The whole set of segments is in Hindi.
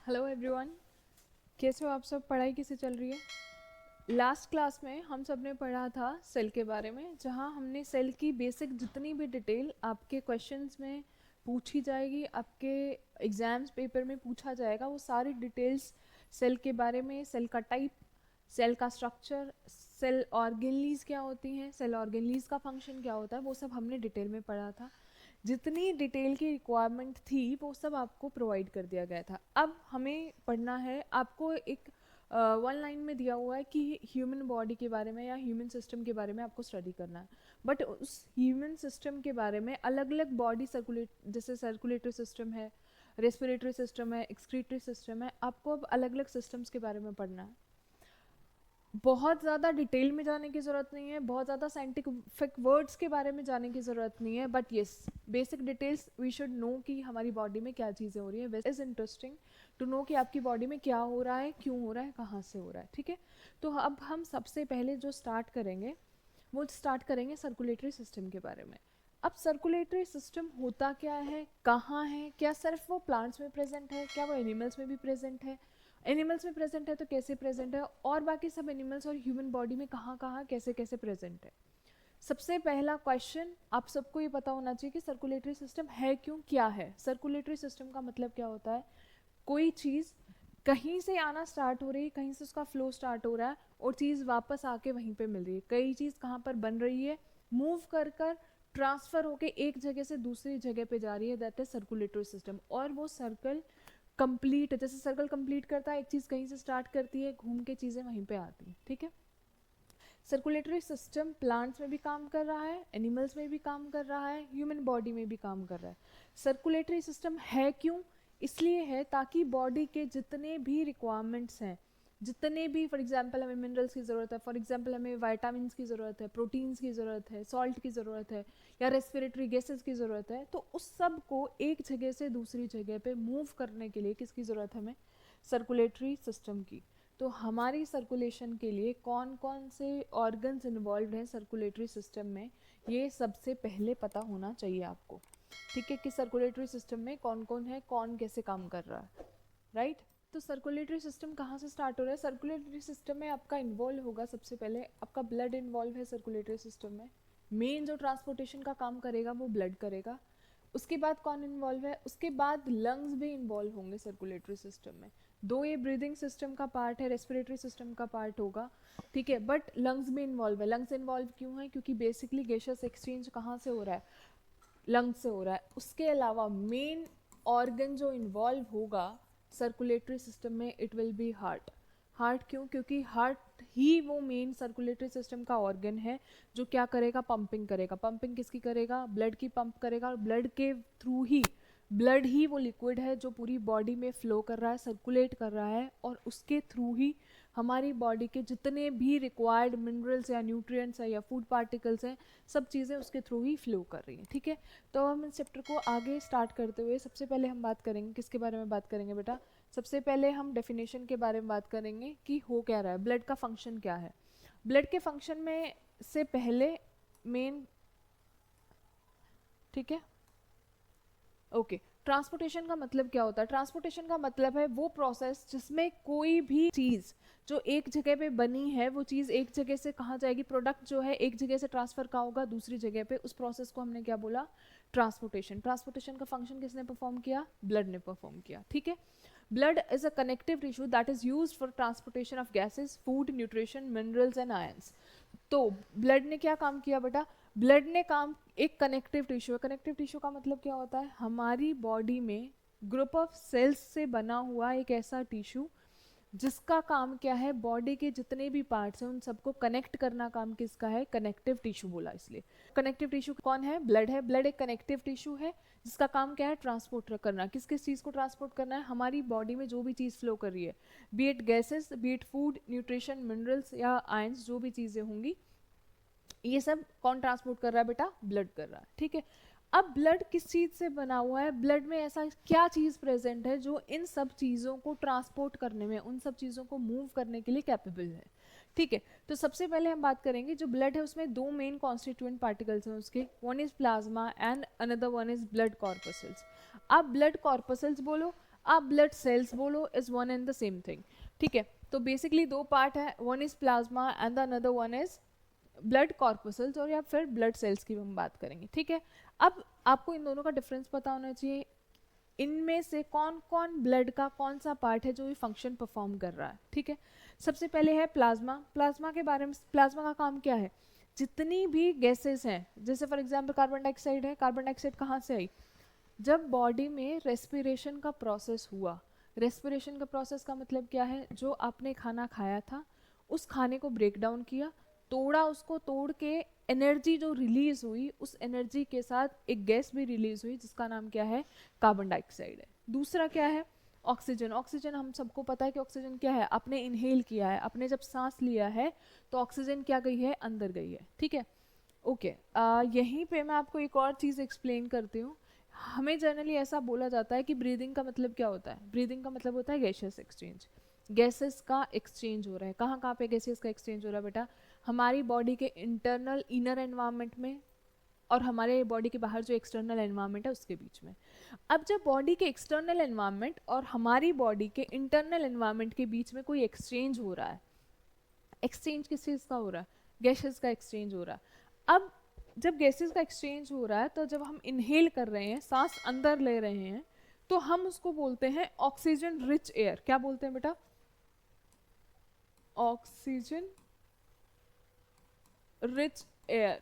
हेलो एवरीवन, कैसे हो आप सब? पढ़ाई कैसे चल रही है? लास्ट क्लास में हम सब ने पढ़ा था सेल के बारे में, जहां हमने सेल की बेसिक जितनी भी डिटेल आपके क्वेश्चंस में पूछी जाएगी, आपके एग्जाम्स पेपर में पूछा जाएगा, वो सारी डिटेल्स सेल के बारे में, सेल का टाइप, सेल का स्ट्रक्चर, सेल ऑर्गेनलीज क्या होती हैं, सेल ऑर्गेनलीज का फंक्शन क्या होता है, वो सब हमने डिटेल में पढ़ा था। जितनी डिटेल की रिक्वायरमेंट थी वो सब आपको प्रोवाइड कर दिया गया था। अब हमें पढ़ना है, आपको एक वन लाइन में दिया हुआ है कि ह्यूमन बॉडी के बारे में या ह्यूमन सिस्टम के बारे में आपको स्टडी करना है। बट उस ह्यूमन सिस्टम के बारे में अलग अलग बॉडी सर्कुलेट, जैसे सर्कुलेटरी सिस्टम है, रेस्पिरेटरी सिस्टम है, एक्सक्रीटरी सिस्टम है, आपको अब अलग अलग सिस्टम्स के बारे में पढ़ना है। बहुत ज़्यादा डिटेल में जाने की ज़रूरत नहीं है, बहुत ज़्यादा साइंटिफिक वर्ड्स के बारे में जाने की ज़रूरत नहीं है, but yes, basic details we should know कि हमारी बॉडी में क्या चीज़ें हो रही है। इज़ इंटरेस्टिंग टू नो कि आपकी बॉडी में क्या हो रहा है, क्यों हो रहा है, कहाँ से हो रहा है। ठीक है, तो अब हम सबसे पहले जो स्टार्ट करेंगे वो स्टार्ट करेंगे सर्कुलेटरी सिस्टम के बारे में। अब सर्कुलेटरी सिस्टम होता क्या है, कहाँ है, क्या सिर्फ वो प्लांट्स में प्रेजेंट है, क्या वो एनिमल्स में भी प्रेजेंट है, एनिमल्स में प्रेजेंट है तो कैसे प्रेजेंट है, और बाकी सब एनिमल्स और ह्यूमन बॉडी में कहाँ कहाँ कैसे कैसे प्रेजेंट है। सबसे पहला क्वेश्चन आप सबको ये पता होना चाहिए कि सर्कुलेटरी सिस्टम है क्यों, क्या है। सर्कुलेटरी सिस्टम का मतलब क्या होता है? कोई चीज़ कहीं से आना स्टार्ट हो रही है, कहीं से उसका फ्लो स्टार्ट हो रहा है और चीज़ वापस आके वहीं पे मिल रही है। कई चीज़ कहाँ पर बन रही है, मूव कर कर ट्रांसफर होके एक जगह से दूसरी जगह पे जा रही है, दैट इज सर्कुलेटरी सिस्टम। और वो सर्कल कंप्लीट, जैसे सर्कल कंप्लीट करता है, एक चीज़ कहीं से स्टार्ट करती है, घूम के चीज़ें वहीं पे आती हैं। ठीक है, सर्कुलेटरी सिस्टम प्लांट्स में भी काम कर रहा है, एनिमल्स में भी काम कर रहा है, ह्यूमन बॉडी में भी काम कर रहा है। सर्कुलेटरी सिस्टम है क्यों? इसलिए है ताकि बॉडी के जितने भी रिक्वायरमेंट्स हैं, जितने भी, फॉर एग्जांपल हमें मिनरल्स की ज़रूरत है, फॉर एग्जांपल हमें वाइटामिन की ज़रूरत है, प्रोटीन्स की ज़रूरत है, सॉल्ट की ज़रूरत है, या रेस्पिरेटरी गैसेस की ज़रूरत है, तो उस सब को एक जगह से दूसरी जगह पे मूव करने के लिए किसकी ज़रूरत है? हमें सर्कुलेटरी सिस्टम की। तो हमारी सर्कुलेशन के लिए कौन कौन से ऑर्गन्स इन्वॉल्व हैं सर्कुलेटरी सिस्टम में, ये सबसे पहले पता होना चाहिए आपको। ठीक है, कि सर्कुलेटरी सिस्टम में कौन कौन है, कौन कैसे काम कर रहा है, राइट। तो सर्कुलेटरी सिस्टम कहाँ से स्टार्ट हो रहा है? सर्कुलेटरी सिस्टम में आपका इन्वॉल्व होगा, सबसे पहले आपका ब्लड इन्वॉल्व है सर्कुलेटरी सिस्टम में। मेन जो ट्रांसपोर्टेशन का काम करेगा वो ब्लड करेगा। उसके बाद कौन इन्वॉल्व है? उसके बाद लंग्स भी इन्वॉल्व होंगे सर्कुलेटरी सिस्टम में। दो ये ब्रीदिंग सिस्टम का पार्ट है, रेस्पिरेटरी सिस्टम का पार्ट होगा, ठीक है, बट लंग्स भी इन्वॉल्व है। लंग्स इन्वॉल्व क्यों है? क्योंकि बेसिकली गैसियस एक्सचेंज कहाँ से हो रहा है? लंग्स से हो रहा है। उसके अलावा मेन ऑर्गन जो इन्वॉल्व होगा सर्कुलेटरी सिस्टम में, it will B heart. Heart क्यों? क्योंकि हार्ट ही वो मेन सर्कुलेटरी सिस्टम का ऑर्गन है जो क्या करेगा? पंपिंग करेगा। पंपिंग किसकी करेगा? ब्लड की पंप करेगा, और ब्लड के थ्रू ही, ब्लड ही वो लिक्विड है जो पूरी बॉडी में फ्लो कर रहा है, सर्कुलेट कर रहा है, और उसके थ्रू ही हमारी बॉडी के जितने भी रिक्वायर्ड मिनरल्स या न्यूट्रिएंट्स है या फूड पार्टिकल्स हैं, सब चीज़ें उसके थ्रू ही फ्लो कर रही हैं। ठीक है, तो हम इस चैप्टर को आगे स्टार्ट करते हुए सबसे पहले हम बात करेंगे, किसके बारे में बात करेंगे बेटा? सबसे पहले हम डेफिनेशन के बारे में बात करेंगे कि हो क्या रहा है, ब्लड का फंक्शन क्या है। ब्लड के फंक्शन में से पहले मेन, ठीक है, ओके, ट्रांसपोर्टेशन का मतलब क्या होता है? ट्रांसपोर्टेशन का मतलब है वो प्रोसेस जिसमें कोई भी चीज़ जो एक जगह पे बनी है, वो चीज़ एक जगह से कहाँ जाएगी, प्रोडक्ट जो है एक जगह से ट्रांसफर कहाँ होगा? दूसरी जगह पे। उस प्रोसेस को हमने क्या बोला? ट्रांसपोर्टेशन। ट्रांसपोर्टेशन का फंक्शन किसने परफॉर्म किया? ब्लड ने परफॉर्म किया। ठीक है, blood is a connective tissue that is used for transportation of gases, food, nutrition, minerals and ions. तो ब्लड ने क्या काम किया बेटा? ब्लड ने काम, एक कनेक्टिव टिश्यू है। कनेक्टिव टिश्यू का मतलब क्या होता है? हमारी बॉडी में ग्रुप ऑफ सेल्स से बना हुआ एक ऐसा टिश्यू जिसका काम क्या है? बॉडी के जितने भी पार्ट्स हैं उन सबको कनेक्ट करना काम किसका है? कनेक्टिव टिश्यू बोला इसलिए। कनेक्टिव टिश्यू कौन है? ब्लड है। ब्लड एक कनेक्टिव टिश्यू है जिसका काम क्या है? ट्रांसपोर्ट करना। किस किस चीज़ को ट्रांसपोर्ट करना है? हमारी बॉडी में जो भी चीज़ फ्लो कर रही है, B it gases, B it food, nutrition, minerals या आयंस, जो भी चीज़ें होंगी, ये सब कौन ट्रांसपोर्ट कर रहा है बेटा? ब्लड कर रहा है। ठीक है, अब ब्लड किस चीज से बना हुआ है? ब्लड में ऐसा क्या चीज प्रेजेंट है जो इन सब चीजों को ट्रांसपोर्ट करने में, उन सब चीजों को मूव करने के लिए कैपेबल है? ठीक है, तो सबसे पहले हम बात करेंगे जो ब्लड है उसमें दो मेन कॉन्स्टिट्यूएंट पार्टिकल्स हैं उसके, one is plasma and another one is blood corpuscles. अब ब्लड कॉर्पसल्स बोलो, आप ब्लड सेल्स बोलो, is one and the same thing, ठीक है। तो बेसिकली दो पार्ट है, one is plasma and the another one is blood corpuscles, और या फिर ब्लड सेल्स की हम बात करेंगे, ठीक है। अब आपको इन दोनों का डिफरेंस पता होना चाहिए, इनमें से कौन कौन ब्लड का कौन सा पार्ट है जो ये फंक्शन परफॉर्म कर रहा है, ठीक है। सबसे पहले है प्लाज्मा। प्लाज्मा के बारे में, प्लाज्मा का काम क्या है, जितनी भी गैसेस हैं, जैसे फॉर एग्जांपल कार्बन डाइऑक्साइड है, कार्बन डाइऑक्साइड कहाँ से आई, जब बॉडी में रेस्पिरेशन का प्रोसेस हुआ। रेस्पिरेशन का प्रोसेस का मतलब क्या है, जो आपने खाना खाया था उस खाने को ब्रेक डाउन किया, तोड़ा, उसको तोड़ के एनर्जी जो रिलीज हुई, उस एनर्जी के साथ एक गैस भी रिलीज हुई जिसका नाम क्या है, कार्बन डाइऑक्साइड है। दूसरा क्या है, ऑक्सीजन। ऑक्सीजन हम सबको पता है कि ऑक्सीजन क्या है, आपने इनहेल किया है, आपने जब सांस लिया है तो ऑक्सीजन क्या गई है, अंदर गई है, ठीक है। ओके, यहीं पे मैं आपको एक और चीज़ एक्सप्लेन करती हूँ। हमें जनरली ऐसा बोला जाता है कि ब्रीदिंग का मतलब क्या होता है, ब्रीदिंग का मतलब होता है गैसेस एक्सचेंज। गैसेस का एक्सचेंज हो रहा है, कहाँ कहाँ पे गैसेस का एक्सचेंज हो रहा है बेटा, हमारी बॉडी के इंटरनल इनर एनवायरनमेंट में और हमारे बॉडी के बाहर जो एक्सटर्नल एनवायरनमेंट है उसके बीच में। अब जब बॉडी के एक्सटर्नल एनवायरनमेंट और हमारी बॉडी के इंटरनल एनवायरनमेंट के बीच में कोई एक्सचेंज हो रहा है, एक्सचेंज किस चीज़ का हो रहा है, गैसेस का एक्सचेंज हो रहा है। अब जब गैसेस का एक्सचेंज हो रहा है तो जब हम इनहेल कर रहे हैं, सांस अंदर ले रहे हैं, तो हम उसको बोलते हैं ऑक्सीजन रिच एयर। क्या बोलते हैं बेटा, ऑक्सीजन रिच एयर।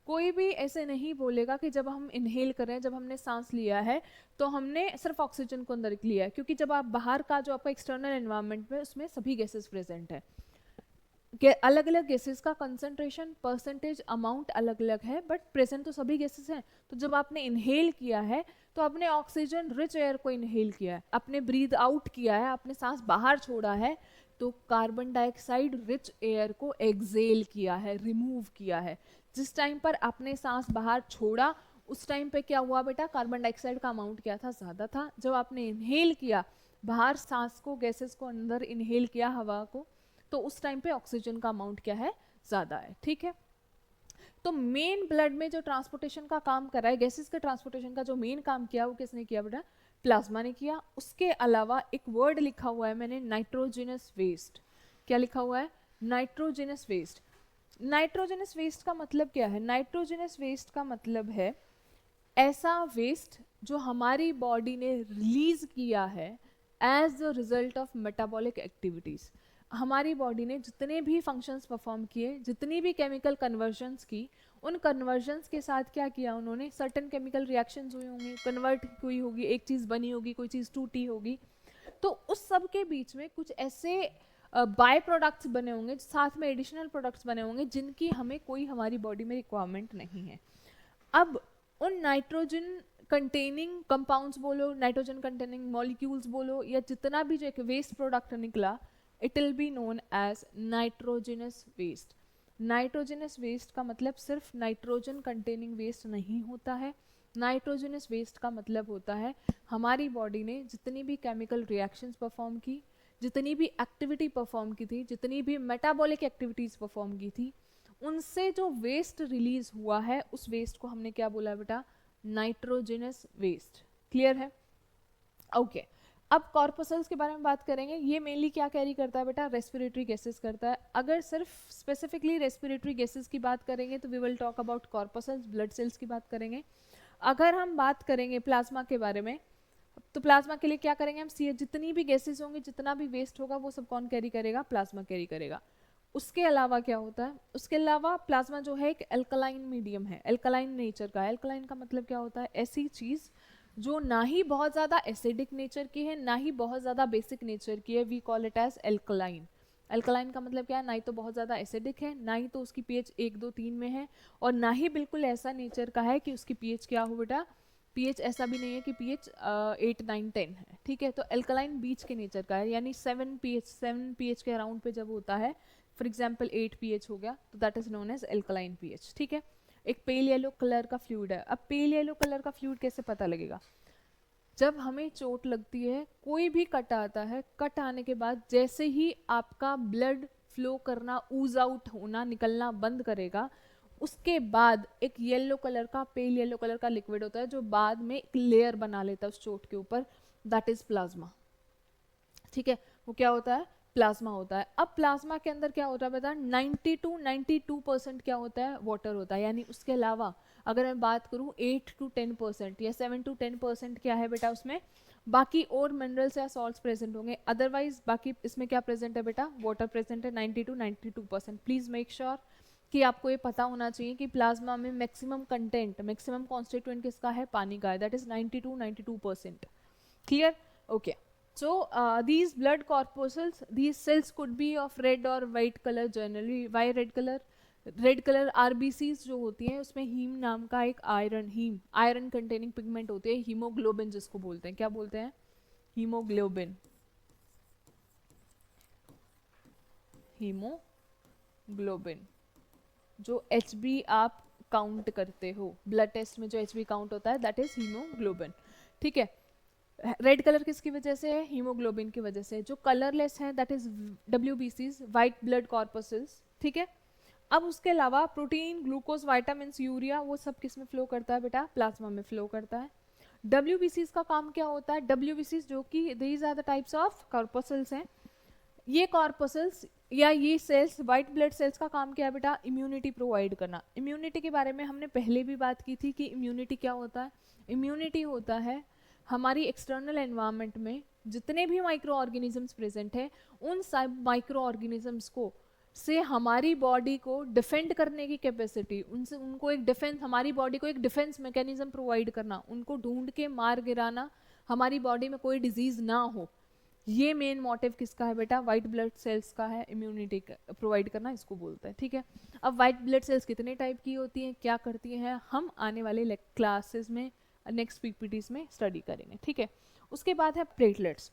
कोई भी ऐसे नहीं बोलेगा कि जब हम इनहेल कर रहे हैं, जब हमने सांस लिया है तो हमने सिर्फ ऑक्सीजन को अंदर लिया है, क्योंकि जब आप बाहर का जो आपका एक्सटर्नल एनवायरनमेंट में, उसमें सभी गैसेस प्रेजेंट है। अलग अलग गैसेस का कंसंट्रेशन, परसेंटेज, अमाउंट अलग अलग है, बट प्रेजेंट तो सभी गैसेस हैं। तो जब आपने इनहेल किया है तो आपने ऑक्सीजन रिच एयर को इनहेल किया है, आपने ब्रीद आउट किया है, आपने सांस बाहर छोड़ा है, तो कार्बन डाइऑक्साइड रिच एयर को एक्सेल किया है, रिमूव किया है। जिस टाइम पर आपने सांस बाहर छोड़ा उस टाइम पे क्या हुआ बेटा, कार्बन डाइऑक्साइड का अमाउंट क्या था, ज़्यादा था। जब आपने इनहेल किया, बाहर सांस को, गैसेस को अंदर इनहेल किया, हवा को, तो उस टाइम पे ऑक्सीजन का अमाउंट क्या है, ज़्यादा है, ठीक है। तो मेन ब्लड में जो ट्रांसपोर्टेशन का काम कर रहा है, गैसेस के ट्रांसपोर्टेशन का जो मेन काम किया वो किसने किया बेटा, प्लाज्मा ने किया। उसके अलावा एक वर्ड लिखा हुआ है मैंने, नाइट्रोजनस वेस्ट। क्या लिखा हुआ है, नाइट्रोजनस वेस्ट। नाइट्रोजनस वेस्ट का मतलब क्या है, नाइट्रोजनस वेस्ट का मतलब है ऐसा वेस्ट जो हमारी बॉडी ने रिलीज किया है as the result of metabolic activities. हमारी बॉडी ने जितने भी फंक्शंस परफॉर्म किए, जितनी भी केमिकल कन्वर्जन्स की, उन कन्वर्जन्स के साथ क्या किया उन्होंने, सर्टेन केमिकल रिएक्शंस हुई होंगी, कन्वर्ट हुई होगी, एक चीज़ बनी होगी, कोई चीज़ टूटी होगी, तो उस सब के बीच में कुछ ऐसे बाय प्रोडक्ट्स बने होंगे, साथ में एडिशनल प्रोडक्ट्स बने होंगे जिनकी हमें कोई हमारी बॉडी में रिक्वायरमेंट नहीं है। अब उन नाइट्रोजन कंटेनिंग कंपाउंड्स बोलो, नाइट्रोजन कंटेनिंग मॉलिक्यूल्स बोलो, या जितना भी जो एक वेस्ट प्रोडक्ट निकला, it will be known as nitrogenous waste. Nitrogenous waste का मतलब सिर्फ नाइट्रोजन कंटेनिंग वेस्ट नहीं होता है। नाइट्रोजनस वेस्ट का मतलब होता है हमारी बॉडी ने जितनी भी केमिकल रिएक्शंस परफॉर्म की, जितनी भी एक्टिविटी परफॉर्म की थी, जितनी भी मेटाबॉलिक एक्टिविटीज परफॉर्म की थी, उनसे जो वेस्ट रिलीज हुआ है, उस वेस्ट को हमने क्या बोला बेटा, नाइट्रोजनस वेस्ट। क्लियर है, ओके। अब कॉर्पसल्स के बारे में बात करेंगे। ये मेनली क्या कैरी करता है बेटा, रेस्पिरेटरी गैसेस करता है। अगर सिर्फ स्पेसिफिकली रेस्पिरेटरी गैसेस की बात करेंगे तो we will talk about corpuscles, blood cells की बात करेंगे। अगर हम बात करेंगे प्लाज्मा के बारे में, तो प्लाज्मा के लिए क्या करेंगे हम, जितनी भी गैसेस होंगी, जितना भी वेस्ट होगा, वो सब कौन कैरी करेगा, प्लाज्मा कैरी करेगा। उसके अलावा क्या होता है, उसके अलावा प्लाज्मा जो है एक एल्कलाइन मीडियम है, एल्कलाइन नेचर का। एल्कलाइन का मतलब क्या होता है, ऐसी चीज जो ना ही बहुत ज़्यादा एसिडिक नेचर की है, ना ही बहुत ज़्यादा बेसिक नेचर की है, we call it as alkaline. Alkaline का मतलब क्या है, ना ही तो बहुत ज़्यादा एसिडिक है, ना ही तो उसकी पीएच 1 2 3 में है, और ना ही बिल्कुल ऐसा नेचर का है कि उसकी पीएच क्या हो बेटा, पीएच ऐसा भी नहीं है कि पीएच 8 9 10 है, ठीक है। तो एल्कलाइन बीच के नेचर का है, यानी 7 पीएच के अराउंड पे जब होता है, फॉर एग्जाम्पल 8 पीएच हो गया, तो that is known as alkaline pH, ठीक है। एक पेल येलो कलर का फ्लूइड है। अब पेल येलो कलर का फ्लूइड कैसे पता लगेगा, जब हमें चोट लगती है, कोई भी कट आता है, कट आने के बाद जैसे ही आपका ब्लड फ्लो करना, ऊज आउट होना, निकलना बंद करेगा, उसके बाद एक येलो कलर का, पेल येलो कलर का लिक्विड होता है जो बाद में एक लेयर बना लेता है उस चोट के ऊपर, दैट इज प्लाज्मा। ठीक है, वो क्या होता है, प्लाज्मा होता है। अब प्लाज्मा के अंदर क्या होता है बेटा, 92% क्या होता है, वाटर होता है। यानी उसके अलावा अगर मैं बात करूं 8 to 10% या 7 to 10% क्या है बेटा उसमें, बाकी और मिनरल्स या सॉल्ट्स प्रेजेंट होंगे। अदरवाइज बाकी इसमें क्या प्रेजेंट है बेटा, वाटर प्रेजेंट है 90 to 92%। प्लीज मेक श्योर कि आपको ये पता होना चाहिए कि प्लाज्मा में मैक्सिमम कंटेंट, मैक्सिमम कॉन्स्टिट्यूएंट किसका है, पानी का है, that is 90 to 92%। Clear, okay. So these blood corpuscles, these cells could be of red or white color generally. Why red color? Red colour RBCs जो होती हैं उसमें हीम नाम का एक आयरन कंटेनिंग पिगमेंट होती है, हीमोग्लोबिन जिसको बोलते हैं। क्या बोलते हैं, हीमोग्लोबिन। हीमोग्लोबिन जो एचबी आप काउंट करते हो, ब्लड टेस्ट में जो एचबी काउंट होता है दैट इज हीमोग्लोबिन। ठीक है, रेड कलर किसकी वजह से है, हीमोग्लोबिन की वजह से। जो कलरलेस है दैट इज डब्ल्यूबीसीज, वाइट ब्लड कॉर्पसेल्स। ठीक है, अब उसके अलावा प्रोटीन, ग्लूकोज, वाइटामिन, यूरिया, वो सब किस में फ्लो करता है बेटा, प्लाज्मा में फ्लो करता है। डब्ल्यूबीसीज का काम क्या होता है, डब्ल्यूबीसीज जो कि these are the types of corpuscles हैं। ये कॉर्पसेल्स या ये सेल्स, वाइट ब्लड सेल्स का काम क्या है बेटा, इम्यूनिटी प्रोवाइड करना। इम्यूनिटी के बारे में हमने पहले भी बात की थी कि इम्यूनिटी क्या होता है। इम्यूनिटी होता है हमारी एक्सटर्नल एनवायरनमेंट में जितने भी माइक्रो ऑर्गेनिजम्स प्रेजेंट है, उन सब माइक्रो ऑर्गेनिजम्स को से हमारी बॉडी को डिफेंड करने की कैपेसिटी, उनसे उनको एक डिफेंस, हमारी बॉडी को एक डिफेंस मैकेनिज्म प्रोवाइड करना, उनको ढूंढ के मार गिराना, हमारी बॉडी में कोई डिजीज ना हो। ये मेन मोटिव किसका है बेटा, वाइट ब्लड सेल्स का है, इम्यूनिटी प्रोवाइड करना इसको बोलते हैं। ठीक है, अब वाइट ब्लड सेल्स कितने टाइप की होती हैं, क्या करती हैं, हम आने वाले क्लासेस में नेक्स्ट पीपीटीज में स्टडी करेंगे। ठीक है, उसके बाद है प्लेटलेट्स।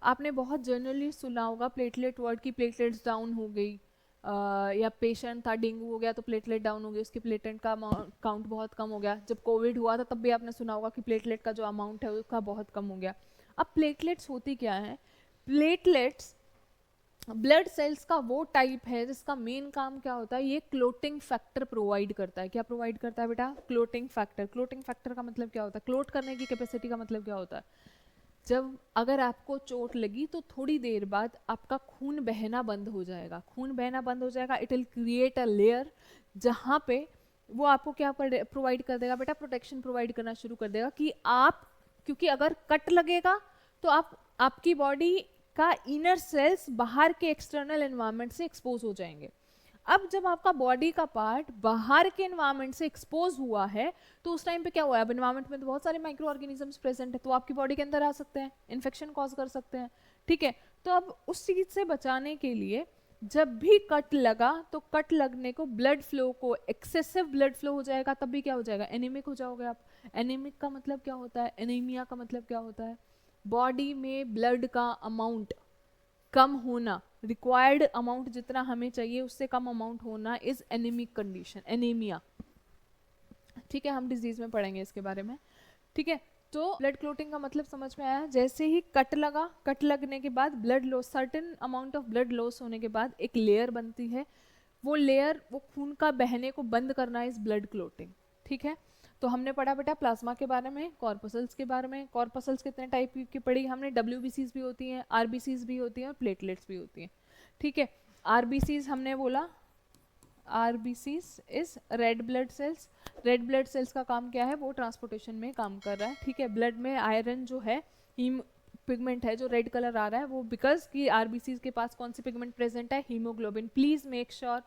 आपने बहुत जनरली सुना होगा प्लेटलेट वर्ड की, प्लेटलेट्स डाउन हो गई, या पेशेंट था डेंगू हो गया तो प्लेटलेट डाउन हो गई, उसके प्लेटलेट का काउंट बहुत कम हो गया। जब कोविड हुआ था तब भी आपने सुना होगा कि प्लेटलेट का जो अमाउंट है उसका बहुत कम हो गया। अब प्लेटलेट्स होती क्या है, प्लेटलेट्स ब्लड सेल्स का वो टाइप है जिसका मेन काम क्या होता है, ये क्लोटिंग फैक्टर प्रोवाइड करता है। क्या प्रोवाइड करता है बेटा, क्लोटिंग फैक्टर। क्लोटिंग फैक्टर का मतलब क्या होता है, क्लोट करने की कैपेसिटी का मतलब क्या होता है, जब अगर आपको चोट लगी तो थोड़ी देर बाद आपका खून बहना बंद हो जाएगा, खून बहना बंद हो जाएगा, it will create a layer जहाँ पे वो आपको क्या प्रोवाइड कर देगा बेटा, प्रोटेक्शन प्रोवाइड करना शुरू कर देगा कि आप, क्योंकि अगर कट लगेगा तो आपकी बॉडी का इनर सेल्स बाहर के एक्सटर्नल एनवायरनमेंट से एक्सपोज हो जाएंगे। अब जब आपका बॉडी का पार्ट बाहर के एनवायरनमेंट से एक्सपोज हुआ है तो उस टाइम पे क्या हुआ है, अब एनवायरनमेंट में तो बहुत सारे माइक्रो ऑर्गेनिजम्स प्रेजेंट है, तो आपकी बॉडी के अंदर आ सकते हैं, इन्फेक्शन कॉज कर सकते हैं। ठीक है, तो अब उस चीज से बचाने के लिए जब भी कट लगा तो कट लगने को ब्लड फ्लो को, एक्सेसिव ब्लड फ्लो हो जाएगा, तब भी क्या हो जाएगा, एनीमिक हो जाओगे आप। एनीमिक का मतलब क्या होता है, एनीमिया का मतलब क्या होता है, बॉडी में ब्लड का अमाउंट कम होना, रिक्वायर्ड अमाउंट जितना हमें चाहिए उससे कम अमाउंट होना इज एनीमिक कंडीशन, एनीमिया। ठीक है, हम डिजीज में पढ़ेंगे इसके बारे में। ठीक है, तो ब्लड क्लोटिंग का मतलब समझ में आया। जैसे ही कट लगा, कट लगने के बाद blood loss, certain amount of blood loss होने के बाद एक लेयर बनती है, वो लेयर, वो खून का बहने को बंद करना इज ब्लड क्लोटिंग। ठीक है, तो हमने पढ़ा बेटा प्लाज्मा के बारे में, कॉर्पसल्स के बारे में। कॉर्पसल्स कितने टाइप की पढ़ी हमने, डब्ल्यूबीसीज भी होती हैं, आरबीसीज भी होती हैं और प्लेटलेट्स भी होती हैं। ठीक है, आरबीसीज हमने बोला, RBCs is red blood cells. Red blood cells का काम क्या है, वो ट्रांसपोर्टेशन में काम कर रहा है। ठीक है, ब्लड में आयरन जो है, हीम पिगमेंट है जो रेड कलर आ रहा है, वो बिकॉज कि आरबीसीज के पास कौन सी पिगमेंट प्रेजेंट है, हीमोग्लोबिन। प्लीज मेक श्योर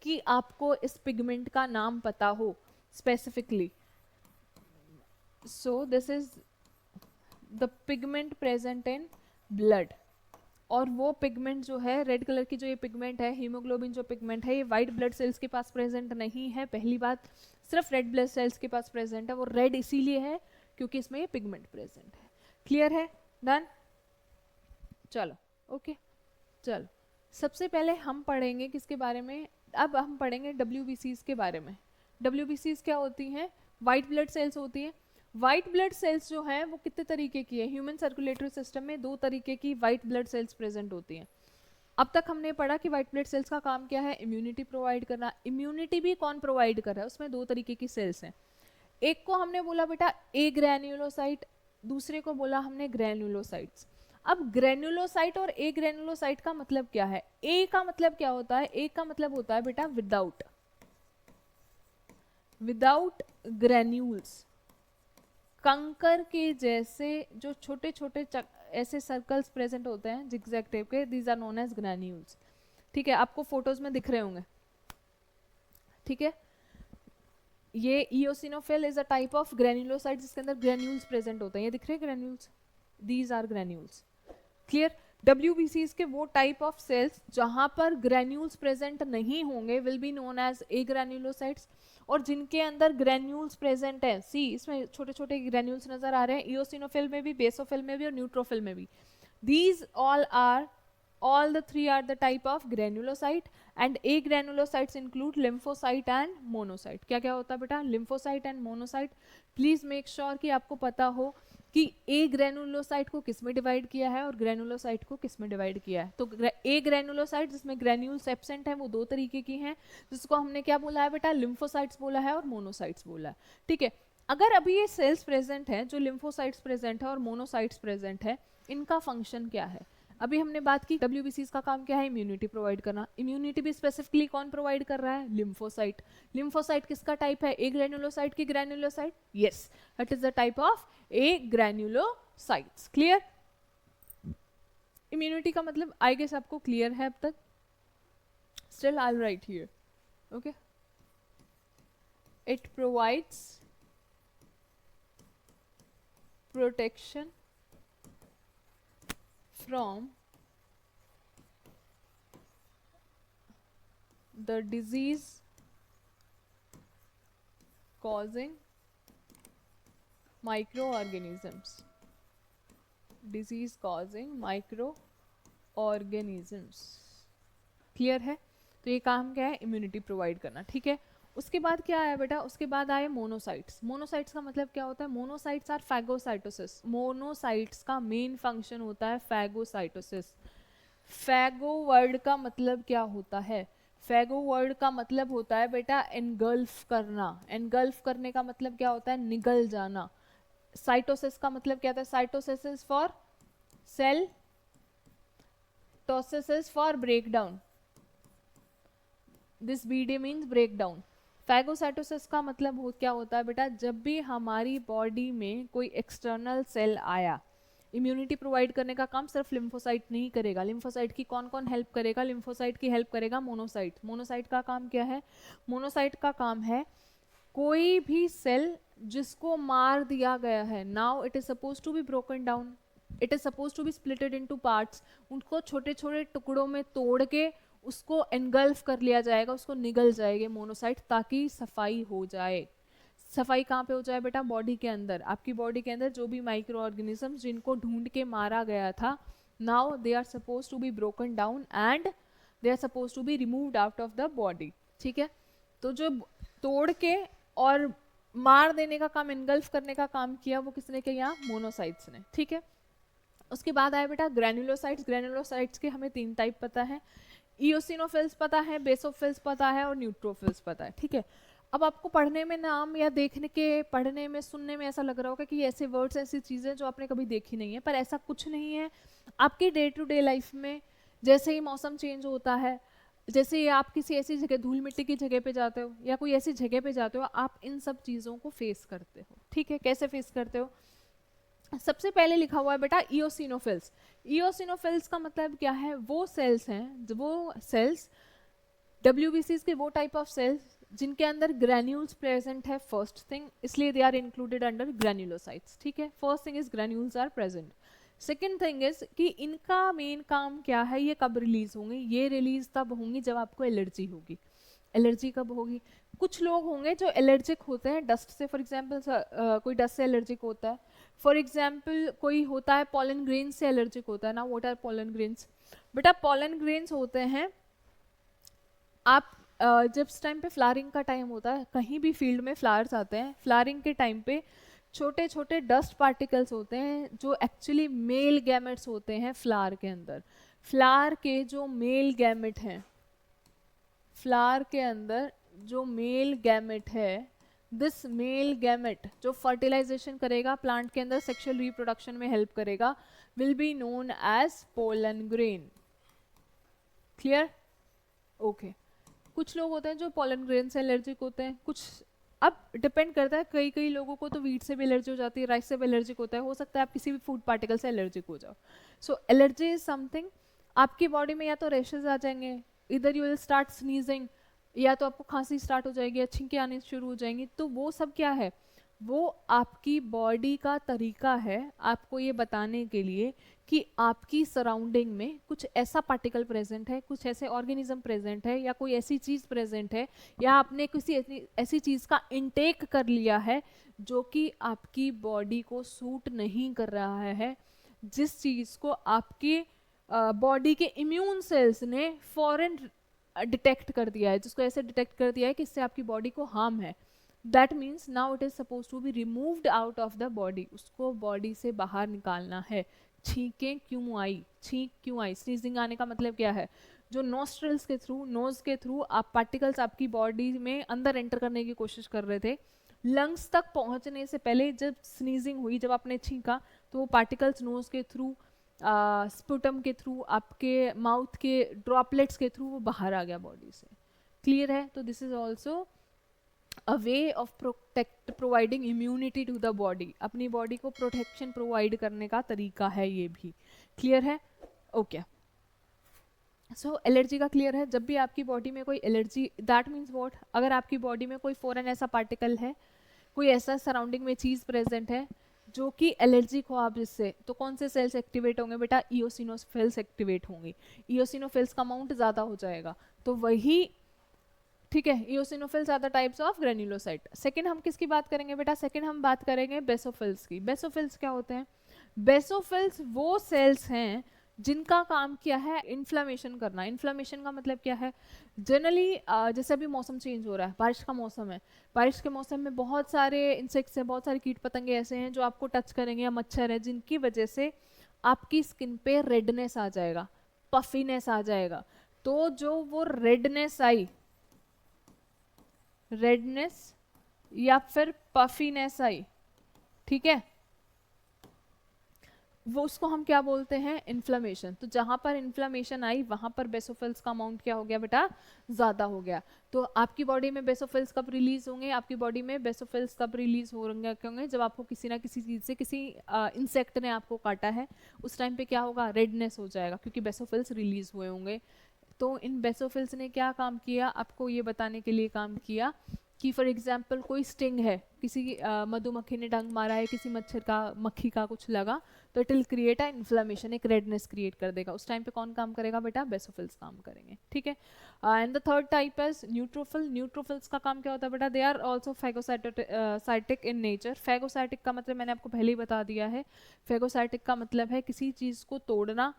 कि आपको इस पिगमेंट का नाम पता हो specifically. So this is the pigment present in blood, और वो पिगमेंट जो है रेड कलर की, जो ये पिगमेंट है हीमोग्लोबिन जो पिगमेंट है, ये वाइट ब्लड सेल्स के पास प्रेजेंट नहीं है। पहली बात, सिर्फ रेड ब्लड सेल्स के पास प्रेजेंट है। वो रेड इसीलिए है क्योंकि इसमें ये पिगमेंट प्रेजेंट है। क्लियर है, डन, चलो ओके। चलो सबसे पहले हम पढ़ेंगे किसके बारे में, अब हम पढ़ेंगे डब्ल्यूबीसीज के बारे में। डब्ल्यूबीसीज क्या होती हैं, वाइट ब्लड सेल्स होती हैं। वाइट ब्लड सेल्स जो है वो कितने तरीके की है, ह्यूमन सर्कुलेटरी सिस्टम में दो तरीके की वाइट ब्लड सेल्स प्रेजेंट होती हैं। अब तक हमने पढ़ा कि वाइट ब्लड सेल्स का काम क्या है, इम्यूनिटी प्रोवाइड करना। इम्यूनिटी भी कौन प्रोवाइड कर रहा है, उसमें दो तरीके की सेल्स हैं। एक को हमने बोला बेटा ए ग्रैन्युलोसाइट, दूसरे को बोला हमने ग्रेनुलोसाइट्स। अब ग्रेनुलोसाइट और ए ग्रेनुलोसाइट का मतलब क्या है? ए का मतलब क्या होता है? ए का मतलब होता है बेटा विदाउट, विदाउट ग्रेन्यूल्स। कंकर के जैसे जो छोटे छोटे ऐसे सर्कल्स प्रेजेंट होते हैं जिगजैग टाइप के, these are known as granules. ठीक है, आपको फोटोज में दिख रहे होंगे। ठीक है, ये eosinophil is a type of granulocyte जिसके अंदर ग्रेन्यूल्स प्रेजेंट होते हैं। ये दिख रहे हैं granules, these are granules. Clear? WBCs के वो टाइप ऑफ सेल्स जहां पर ग्रेन्यूल्स प्रेजेंट नहीं होंगे will be known as agranulocytes, और जिनके अंदर ग्रेन्यूल्स प्रेजेंट है, सी इसमें छोटे छोटे ग्रेन्यूल्स नजर आ रहे हैं, इओसिनोफिल में भी, बेसोफिल में भी और न्यूट्रोफिल में भी। These all the three are the type of granulocyte, and A granulocytes include lymphocyte and monocyte। क्या क्या होता है बेटा? lymphocyte and monocyte। Please make sure कि आपको पता हो कि A ग्रेनुलोसाइट को किस में डिवाइड किया है और ग्रेनुलोसाइट को किस में डिवाइड किया है। तो A ग्रेनुलोसाइट जिसमें ग्रेन्यूल्स एब्सेंट है वो दो तरीके की हैं, जिसको हमने क्या बोला है बेटा? लिम्फोसाइट्स बोला है और मोनोसाइट्स बोला है। ठीक है, अगर अभी ये सेल्स प्रेजेंट है जो लिम्फोसाइट्स प्रेजेंट है और मोनोसाइट्स प्रेजेंट है, इनका फंक्शन क्या है? अभी हमने बात की WBCs का काम क्या है? इम्यूनिटी प्रोवाइड करना। इम्यूनिटी भी स्पेसिफिकली कौन प्रोवाइड कर रहा है? लिम्फोसाइट। लिम्फोसाइट किसका टाइप है? ए ग्रेनुलोसाइट की granulocyte? Yes, that is the type of A granulocytes. Clear? Immunity का मतलब आई गेस आपको क्लियर है अब तक? Still I will write here, okay. It provides protection from the disease causing microorganisms, disease causing microorganisms। Clear है? तो ये काम क्या है? इम्यूनिटी प्रोवाइड करना। ठीक है, उसके बाद क्या आया बेटा? उसके बाद आए मोनोसाइट्स। मोनोसाइट्स का मतलब क्या होता है? Monocytes are phagocytosis. मोनोसाइट्स का मेन फंक्शन होता है फैगोसाइटोसिस। फैगो वर्ड का मतलब क्या होता है? फैगो वर्ड का मतलब होता है बेटा एनगल्फ करना। एनगल्फ करने का मतलब क्या होता है? निगल जाना। साइटोसिस का मतलब क्या होता है? Cytosis is for sale, ptosis is for breakdown. This BD means breakdown. Phagocytosis का मतलब क्या होता है बेटा? जब भी हमारी बॉडी में कोई एक्सटर्नल सेल आया, इम्यूनिटी प्रोवाइड करने का काम सिर्फ लिम्फोसाइट नहीं करेगा। लिम्फोसाइट की कौन कौन हेल्प करेगा? लिम्फोसाइट की हेल्प करेगा मोनोसाइट। मोनोसाइट का काम क्या है? मोनोसाइट का काम है कोई भी सेल जिसको मार दिया गया है, now it is suppose to be broken down, it is suppose to be splitted into parts, उनको छोटे छोटे टुकड़ों में तोड़ के उसको एनगल्फ कर लिया जाएगा, उसको निगल जाएगा मोनोसाइट, ताकि सफाई हो जाए। सफाई कहाँ पे हो जाए बेटा? बॉडी के अंदर। आपकी बॉडी के अंदर जो भी माइक्रो ऑर्गेनिज्म जिनको ढूंढ के मारा गया था, now they are suppose to be broken down and they are suppose to be removed out of the body. ठीक है, तो जो तोड़ के और मार देने का काम, एनगल्फ करने का काम किया, वो किसने किया? यहाँ मोनोसाइट्स ने। ठीक है, उसके बाद आया बेटा ग्रेनुलोसाइट्स। ग्रेनुलोसाइट्स के हमें 3 टाइप पता है, इओसिनोफिल्स पता है, बेसोफिल्स पता है और न्यूट्रोफिल्स पता है। ठीक है, अब आपको पढ़ने में नाम या देखने के, पढ़ने में, सुनने में ऐसा लग रहा होगा कि ऐसे वर्ड्स, ऐसी चीजें जो आपने कभी देखी नहीं है, पर ऐसा कुछ नहीं है। आपकी डे टू डे लाइफ में जैसे ही मौसम चेंज होता है, जैसे ही आप किसी ऐसी जगह, धूल मिट्टी की जगह पे जाते हो या कोई ऐसी जगह पे जाते हो, आप इन सब चीजों को फेस करते हो। ठीक है, कैसे फेस करते हो? सबसे पहले लिखा हुआ है बेटा इओसिनोफिल्स। इओसिनोफिल्स का मतलब क्या है? वो सेल्स हैं, वो सेल्स WBCs के वो टाइप ऑफ सेल्स जिनके अंदर ग्रेन्यूल्स प्रेजेंट है, फर्स्ट थिंग, इसलिए they are included under granulocytes. ठीक है, first thing is granules are present. Second thing is कि इनका मेन काम क्या है? ये कब रिलीज होंगे? ये रिलीज तब होंगी जब आपको एलर्जी होगी। एलर्जी कब होगी? कुछ लोग होंगे जो एलर्जिक होते हैं डस्ट से, फॉर एग्जाम्पल कोई डस्ट से एलर्जिक होता है, फॉर एग्जाम्पल कोई होता है पॉलन ग्रेन से एलर्जिक होता है ना। What are pollen grains? बेटा पॉलन ग्रेन्स होते हैं, आप जब टाइम पे फ्लावरिंग का टाइम होता है, कहीं भी फील्ड में फ्लावर्स आते हैं, फ्लावरिंग के टाइम पे छोटे छोटे डस्ट पार्टिकल्स होते हैं जो एक्चुअली मेल गैमेट्स होते हैं फ्लावर के अंदर। फ्लावर के जो मेल गैमेट हैं, फ्लावर के अंदर जो मेल गैमेट है, दिस मेल गैमेट जो फर्टिलाइजेशन करेगा प्लांट के अंदर, सेक्सुअल रिप्रोडक्शन में हेल्प करेगा, will be known as pollen grain. Clear? Okay. कुछ लोग होते हैं जो पोलन ग्रेन से एलर्जिक होते हैं, कुछ अब डिपेंड करता है, कई कई लोगों को तो वीट से भी एलर्जी हो जाती है, राइस से भी एलर्जिक होता है, हो सकता है आप किसी भी फूड पार्टिकल से एलर्जिक हो जाओ। सो एलर्जी इज समथिंग, आपकी बॉडी में या तो रैशेज आ जाएंगे, इधर यू विल स्टार्ट स्नीजिंग, या तो आपको खांसी स्टार्ट हो जाएगी या छींकें आनी शुरू हो जाएंगी। तो वो सब क्या है, वो आपकी बॉडी का तरीका है आपको ये बताने के लिए कि आपकी सराउंडिंग में कुछ ऐसा पार्टिकल प्रेजेंट है, कुछ ऐसे ऑर्गेनिज्म प्रेजेंट है, या कोई ऐसी चीज प्रेजेंट है, या आपने किसी ऐसी चीज का इनटेक कर लिया है जो कि आपकी बॉडी को सूट नहीं कर रहा है, जिस चीज को आपकी बॉडी के इम्यून सेल्स ने फॉरन डिटेक्ट कर दिया है, जिसको ऐसे डिटेक्ट कर दिया है कि इससे आपकी बॉडी को हार्म है। That means now it is suppose to be removed out of the body, उसको बॉडी से बाहर निकालना है। छींकें क्यों आई, छींक क्यों आई, स्नीजिंग आने का मतलब क्या है, जो नोस्ट्रल्स के थ्रू, नोज के थ्रू आप पार्टिकल्स आपकी बॉडी में अंदर एंटर करने की कोशिश कर रहे थे, लंग्स तक पहुंचने से पहले जब स्नीजिंग हुई, जब आपने छींका, तो वो पार्टिकल्स नोज के थ्रू, स्पुटम के थ्रू, आपके माउथ के ड्रॉपलेट्स के थ्रू वो बाहर आ गया बॉडी से। क्लियर है? तो this is also a way of providing immunity to the body, अपनी बॉडी को प्रोटेक्शन प्रोवाइड करने का तरीका है ये भी। क्लियर है? ओके। सो एलर्जी का क्लियर है, जब भी आपकी बॉडी में कोई एलर्जी, दैट मीन्स व्हाट, अगर आपकी बॉडी में कोई फॉरेन ऐसा पार्टिकल है, कोई ऐसा सराउंडिंग में चीज प्रेजेंट है जो कि एलर्जिक हो आप जिससे, तो कौन से सेल्स एक्टिवेट होंगे बेटा, इओसिनोफिल्स एक्टिवेट होंगे, इओसिनोफिल्स का अमाउंट ज्यादा हो जाएगा, तो वही, ठीक है, eosinophils are the types of granulocyte. Second हम किसकी बात करेंगे बेटा, सेकंड हम बात करेंगे बेसोफिल्स की। बेसोफिल्स क्या होते हैं? बेसोफिल्स वो सेल्स हैं जिनका काम क्या है, इन्फ्लामेशन करना। इन्फ्लामेशन का मतलब क्या है, जनरली जैसे अभी मौसम चेंज हो रहा है, बारिश का मौसम है, बारिश के मौसम में बहुत सारे इंसेक्ट्स हैं, बहुत सारे कीट पतंगे ऐसे हैं जो आपको टच करेंगे, या मच्छर है, जिनकी वजह से आपकी स्किन पे रेडनेस आ जाएगा, पफीनेस आ जाएगा। तो जो वो रेडनेस आई, रेडनेस या फिर पफीनेस आई, ठीक है, वो उसको हम क्या बोलते हैं, इन्फ्लेमेशन। तो जहां पर इन्फ्लेमेशन आई वहां पर बेसोफिल्स का अमाउंट क्या हो गया बेटा, ज्यादा हो गया। तो आपकी बॉडी में बेसोफिल्स कब रिलीज होंगे, आपकी बॉडी में बेसोफिल्स कब रिलीज होंगे, जब आपको किसी ना किसी चीज से, किसी इंसेक्ट ने आपको काटा है, उस टाइम पे क्या होगा, रेडनेस हो जाएगा, क्योंकि बेसोफिल्स रिलीज हुए होंगे। तो इन बेसोफिल्स ने क्या काम किया, आपको ये बताने के लिए काम किया कि फॉर एग्जाम्पल कोई स्टिंग है, किसी मधुमक्खी ने डंक मारा है, किसी मच्छर का, मक्खी का कुछ लगा, तो it will create a inflammation, एक रेडनेस क्रिएट कर देगा। उस टाइम पे कौन काम करेगा बेटा, बेसोफिल्स काम करेंगे। ठीक है। And the third type is neutrophil. Neutrophils का काम क्या होता है बेटा, they are also phagocytic in nature. Phagocytic का मतलब मैंने आपको पहले ही बता दिया है, फैगोसाइटिक का मतलब है किसी चीज को तोड़ना,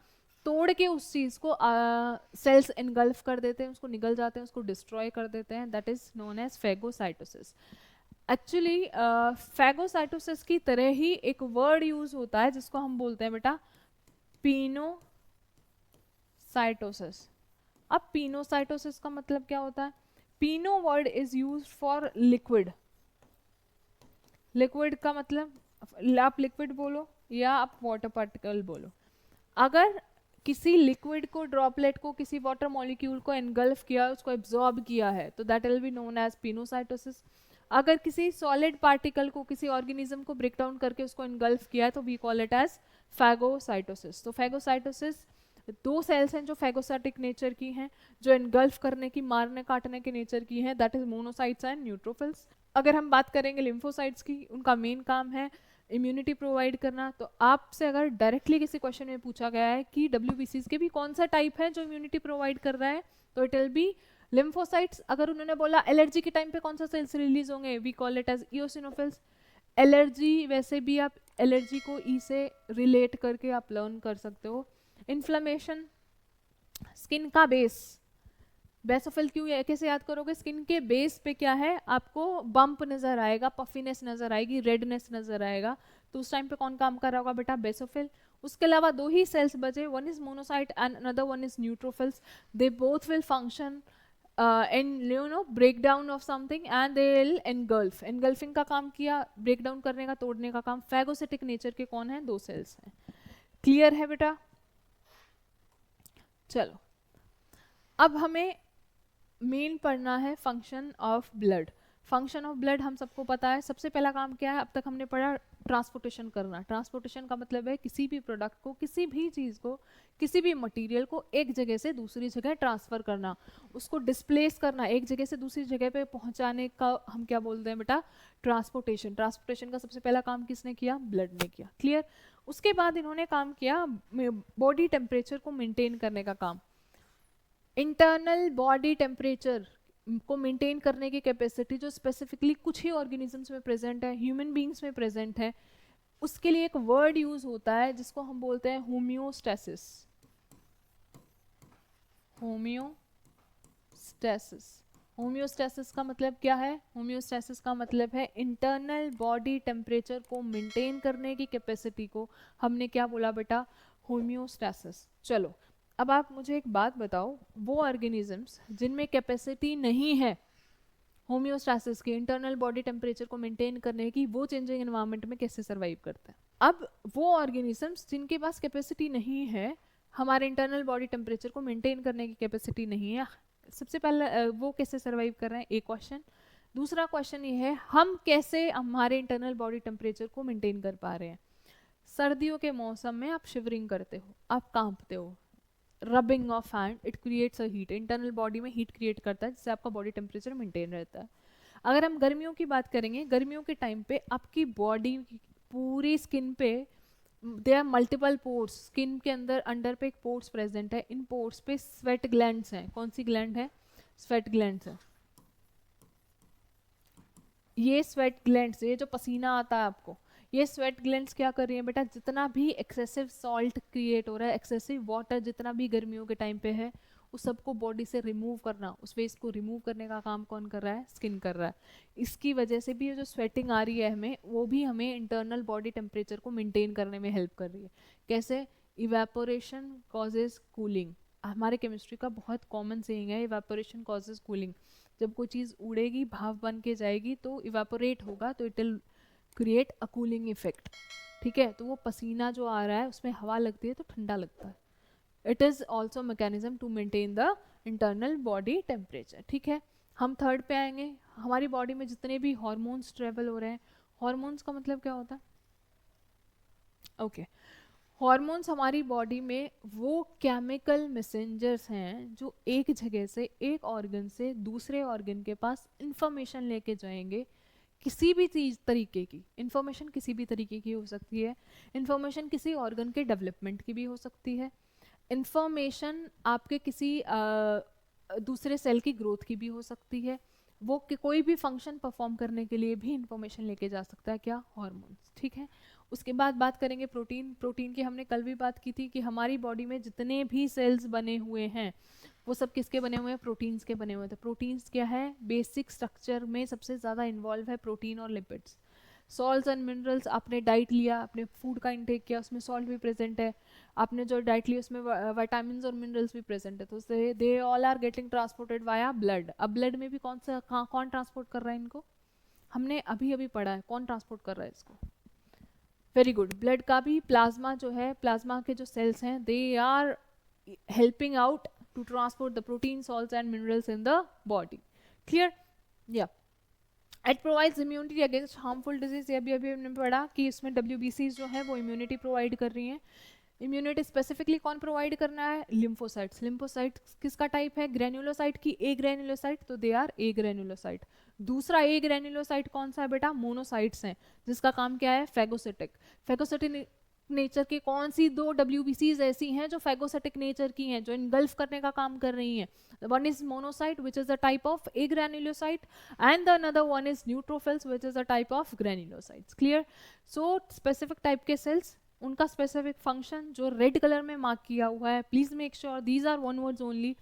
तोड़ के उस चीज को सेल्स इनगल्फ कर देते हैं, उसको निगल जाते हैं, उसको डिस्ट्रॉय कर देते हैं, that is known as phagocytosis. Actually phagocytosis की तरह ही एक वर्ड यूज होता है जिसको हम बोलते हैं बेटा पिनोसाइटोसिस। अब पिनोसाइटोसिस का मतलब क्या होता है, pino word is use for liquid. Liquid का मतलब आप लिक्विड बोलो या आप वाटर पार्टिकल बोलो, अगर किसी लिक्विड को, ड्रॉपलेट को, किसी वाटर मॉलिक्यूल को एनगल्फ किया, उसको एब्जॉर्ब किया है, तो that will be known as pinocytosis. अगर किसी सॉलिड पार्टिकल को, किसी ऑर्गेनिज्म को ब्रेक डाउन करके उसको एनगल्फ किया है, तो we call it as phagocytosis. तो फैगोसाइटोसिस, दो सेल्स हैं जो फैगोसाइटिक नेचर की हैं, जो एनगल्फ करने की, मारने काटने के नेचर की हैं, that is monocytes and neutrophils. अगर हम बात करेंगे लिम्फोसाइट्स की, उनका मेन काम है इम्यूनिटी प्रोवाइड करना। तो आपसे अगर डायरेक्टली किसी क्वेश्चन में पूछा गया है कि डब्ल्यूबीसीज के भी कौन सा टाइप है जो इम्यूनिटी प्रोवाइड कर रहा है, तो इट विल बी लिम्फोसाइट्स। अगर उन्होंने बोला एलर्जी के टाइम पे कौन सा सेल्स रिलीज होंगे, we call it as eosinophils. Allergy, वैसे भी आप एलर्जी को ई से रिलेट करके आप लर्न कर सकते हो। इन्फ्लेमेशन, स्किन का बेस, बेसोफिल क्यों कैसे याद करोगे, स्किन के बेस पे क्या है, आपको बम्प नजर आएगा, पफीनेस नजर आएगी, रेडनेस नजर आएगा, तो उस टाइम पे कौन काम कर रहा होगा बेटा, बेसोफिल। उसके अलावा दो ही सेल्स बचे, one is monocyte and another one is neutrophils. They both will function break down of something and they will engulf, engulfing का काम किया, ब्रेक डाउन करने का, तोड़ने का काम। फैगोसिटिक नेचर के कौन है? 2 सेल्स हैं। क्लियर है बेटा? चलो अब हमें मेन पढ़ना है function of blood. Function of blood हम सबको पता है। सबसे पहला काम क्या है? अब तक हमने पढ़ा ट्रांसपोर्टेशन करना। ट्रांसपोर्टेशन का मतलब है किसी भी प्रोडक्ट को, किसी भी चीज़ को, किसी भी मटेरियल को एक जगह से दूसरी जगह ट्रांसफ़र करना, उसको डिस्प्लेस करना, एक जगह से दूसरी जगह पे पहुंचाने का हम क्या बोलते हैं बेटा? ट्रांसपोर्टेशन। ट्रांसपोर्टेशन का सबसे पहला काम किसने किया? ब्लड ने किया। क्लियर? उसके बाद इन्होंने काम किया बॉडी टेम्परेचर को मेंटेन करने का काम। इंटरनल बॉडी टेम्परेचर को मेंटेन करने की कैपेसिटी जो स्पेसिफिकली कुछ ही ऑर्गेनिजम्स में प्रेजेंट है, ह्यूमन बींग्स में प्रेजेंट है, उसके लिए एक वर्ड यूज होता है जिसको हम बोलते हैं होम्योस्टैसिस। होम्योस्टैसिस। होम्योस्टैसिस का मतलब क्या है? होम्योस्टैसिस का मतलब है इंटरनल बॉडी टेम्परेचर को मेंटेन करने की कैपेसिटी को हमने क्या बोला बेटा? होम्योस्टैसिस। चलो अब आप मुझे एक बात बताओ, वो ऑर्गेनिजम्स जिनमें कैपेसिटी नहीं है होम्योस्टैसिस की, इंटरनल बॉडी टेम्परेचर को मेंटेन करने की, वो चेंजिंग एनवायरनमेंट में कैसे सर्वाइव करते हैं? अब वो ऑर्गेनिजम्स जिनके पास कैपेसिटी नहीं है, हमारे इंटरनल बॉडी टेम्परेचर को मेंटेन करने की कैपेसिटी नहीं है, सबसे पहले वो कैसे सर्वाइव कर रहे हैं? एक क्वेश्चन। दूसरा क्वेश्चन ये है हम कैसे हमारे इंटरनल बॉडी टेम्परेचर को मेंटेन कर पा रहे हैं? सर्दियों के मौसम में आप शिवरिंग करते हो, आप कांपते हो, rubbing of hand, it creates a heat, internal body में हीट क्रिएट करता है जिससे आपका बॉडी टेम्परेचर मेंटेन रहता है। अगर हम गर्मियों की बात करेंगे, गर्मियों के टाइम पे आपकी बॉडी पूरी स्किन पे they are multiple pores, skin के अंदर अंडर पे एक पोर्स प्रेजेंट है, इन पोर्स पे स्वेट ग्लैंड्स हैं। कौन सी ग्लैंड है? स्वेट ग्लैंड्स है। ये स्वेट ग्लैंड्स, ये जो पसीना आता है आपको, ये स्वेट ग्लैंड्स क्या कर रही हैं बेटा? जितना भी एक्सेसिव सॉल्ट क्रिएट हो रहा है, एक्सेसिव वाटर जितना भी गर्मियों के टाइम पे है, उस सबको बॉडी से रिमूव करना, उस वेस्ट को रिमूव करने का काम कौन कर रहा है? स्किन कर रहा है। इसकी वजह से भी ये जो स्वेटिंग आ रही है हमें, वो भी हमें इंटरनल बॉडी टेम्परेचर को मेंटेन करने में हेल्प कर रही है। कैसे? Evaporation causes cooling. हमारे केमिस्ट्री का बहुत कॉमन सेइंग है, इवेपोरेशन कॉजेज कूलिंग। जब कोई चीज़ उड़ेगी, भाप बन के जाएगी, तो इवेपोरेट होगा, तो it will create a cooling effect. ठीक है? तो वो पसीना जो आ रहा है उसमें हवा लगती है तो ठंडा लगता है। It is also mechanism to maintain the internal body temperature. ठीक है? हम थर्ड पे आएंगे। हमारी बॉडी में जितने भी हॉर्मोन्स ट्रेवल हो रहे हैं, हॉर्मोन्स का मतलब क्या होता है? ओके, हॉर्मोन्स हमारी बॉडी में वो केमिकल मैसेंजर्स हैं जो एक जगह से, एक ऑर्गन से दूसरे ऑर्गन के पास इंफॉर्मेशन लेके जाएंगे। किसी भी चीज तरीके की इंफॉर्मेशन, किसी भी तरीके की हो सकती है। इंफॉर्मेशन किसी ऑर्गन के डेवलपमेंट की भी हो सकती है। इंफॉर्मेशन आपके किसी दूसरे सेल की ग्रोथ की भी हो सकती है। वो कोई भी फंक्शन परफॉर्म करने के लिए भी इंफॉर्मेशन लेके जा सकता है। क्या? हॉर्मोन्स। ठीक है? उसके बाद बात करेंगे प्रोटीन। प्रोटीन की हमने कल भी बात की थी कि हमारी बॉडी में जितने भी सेल्स बने हुए हैं वो सब किसके बने हुए हैं? प्रोटीन्स के बने हुए हैं। तो प्रोटीन्स क्या है? बेसिक स्ट्रक्चर में सबसे ज़्यादा इन्वॉल्व है प्रोटीन और लिपिड्स। सॉल्ट्स एंड मिनरल्स, आपने डाइट लिया, आपने फूड का इंटेक किया, उसमें सॉल्ट भी प्रेजेंट है। आपने जो डाइट ली उसमें विटामिन और मिनरल्स भी प्रेजेंट है। तो they all are getting transported via blood. अब ब्लड में भी कौन ट्रांसपोर्ट कर रहा है इनको? हमने अभी अभी पढ़ा है कौन ट्रांसपोर्ट कर रहा है इसको। Very good. ब्लड का भी प्लाज्मा जो है, प्लाज्मा के जो सेल्स हैं, they are helping out to transport the protein, salts and minerals in the body. Clear? या it provides immunity against harmful disease. ये अभी हमने पढ़ा कि इसमें WBCs जो है वो इम्यूनिटी प्रोवाइड कर रही हैं। इम्यूनिटी स्पेसिफिकली कौन प्रोवाइड करना है? लिम्फोसाइट्स। लिम्फोसाइट्स किसका टाइप है? ग्रेन्युलोसाइट की। ए ग्रेन्युलोसाइट, तो दे आर ए ग्रेन्युलोसाइट। दूसरा ए ग्रेन्युलोसाइट कौन सा है बेटा? मोनोसाइट्स हैं, जिसका काम क्या है? फैगोसिटिक। फैगोसिटिक नेचर की कौन सी 2 WBCs ऐसी हैं जो फैगोसिटिक नेचर की हैं, जो इनगल्फ करने का काम कर रही हैं? One is monocyte which is a type of agranulocyte, and the another one is neutrophils which is a type of granulocytes. Clear? So specific type के सेल्स, उनका स्पेसिफिक फंक्शन जो रेड कलर में मार्क किया हुआ है, please make sure these are one words only,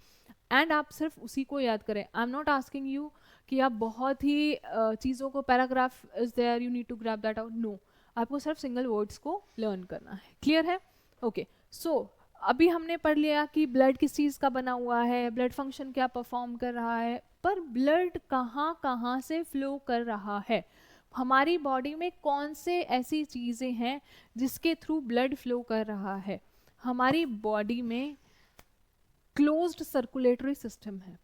and आप सिर्फ उसी को याद करें। I am not asking you कि आप बहुत ही चीज़ों को, paragraph is there you need to grab that out, no, आपको सिर्फ सिंगल वर्ड्स को लर्न करना है। क्लियर है? ओके, सो अभी हमने पढ़ लिया कि ब्लड किस चीज़ का बना हुआ है, ब्लड फंक्शन क्या परफॉर्म कर रहा है, पर ब्लड कहाँ कहाँ से फ्लो कर रहा है, हमारी बॉडी में कौन से ऐसी चीज़ें हैं जिसके थ्रू ब्लड फ्लो कर रहा है। हमारी बॉडी में क्लोज्ड सर्कुलेटरी सिस्टम है।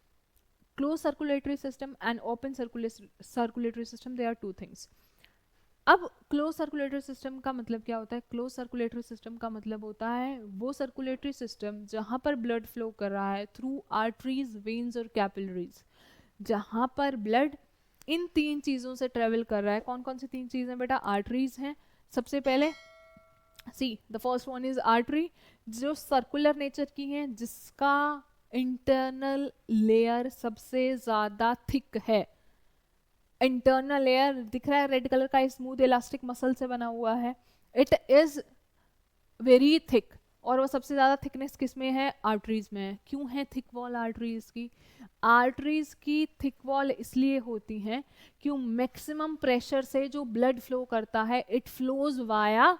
Close circulatory system and open circulatory system, they are two things. अब क्लोज सर्कुलेटरी सिस्टम का मतलब क्या होता है? क्लोज सर्कुलेटरी सिस्टम का मतलब होता है वो सर्कुलेटरी सिस्टम जहाँ पर ब्लड फ्लो कर रहा है थ्रू आर्टरीज, वेन्स और कैपिलरीज, जहाँ पर ब्लड इन तीन चीज़ों से ट्रेवल कर रहा है। कौन कौन सी तीन चीज़ें बेटा? आर्टरीज हैं सबसे पहले, see the first one is artery, जो सर्कुलर नेचर की है, जिसका इंटरनल लेयर सबसे ज़्यादा थिक है। इंटरनल लेयर दिख रहा है रेड कलर का, स्मूथ इलास्टिक मसल से बना हुआ है, इट इज वेरी थिक, और वो सबसे ज्यादा थिकनेस किस में है? आर्टरीज में है। क्यों है थिक वॉल आर्टरीज की? आर्टरीज की थिक वॉल इसलिए होती है क्यों मैक्सिमम प्रेशर से जो ब्लड फ्लो करता है it flows via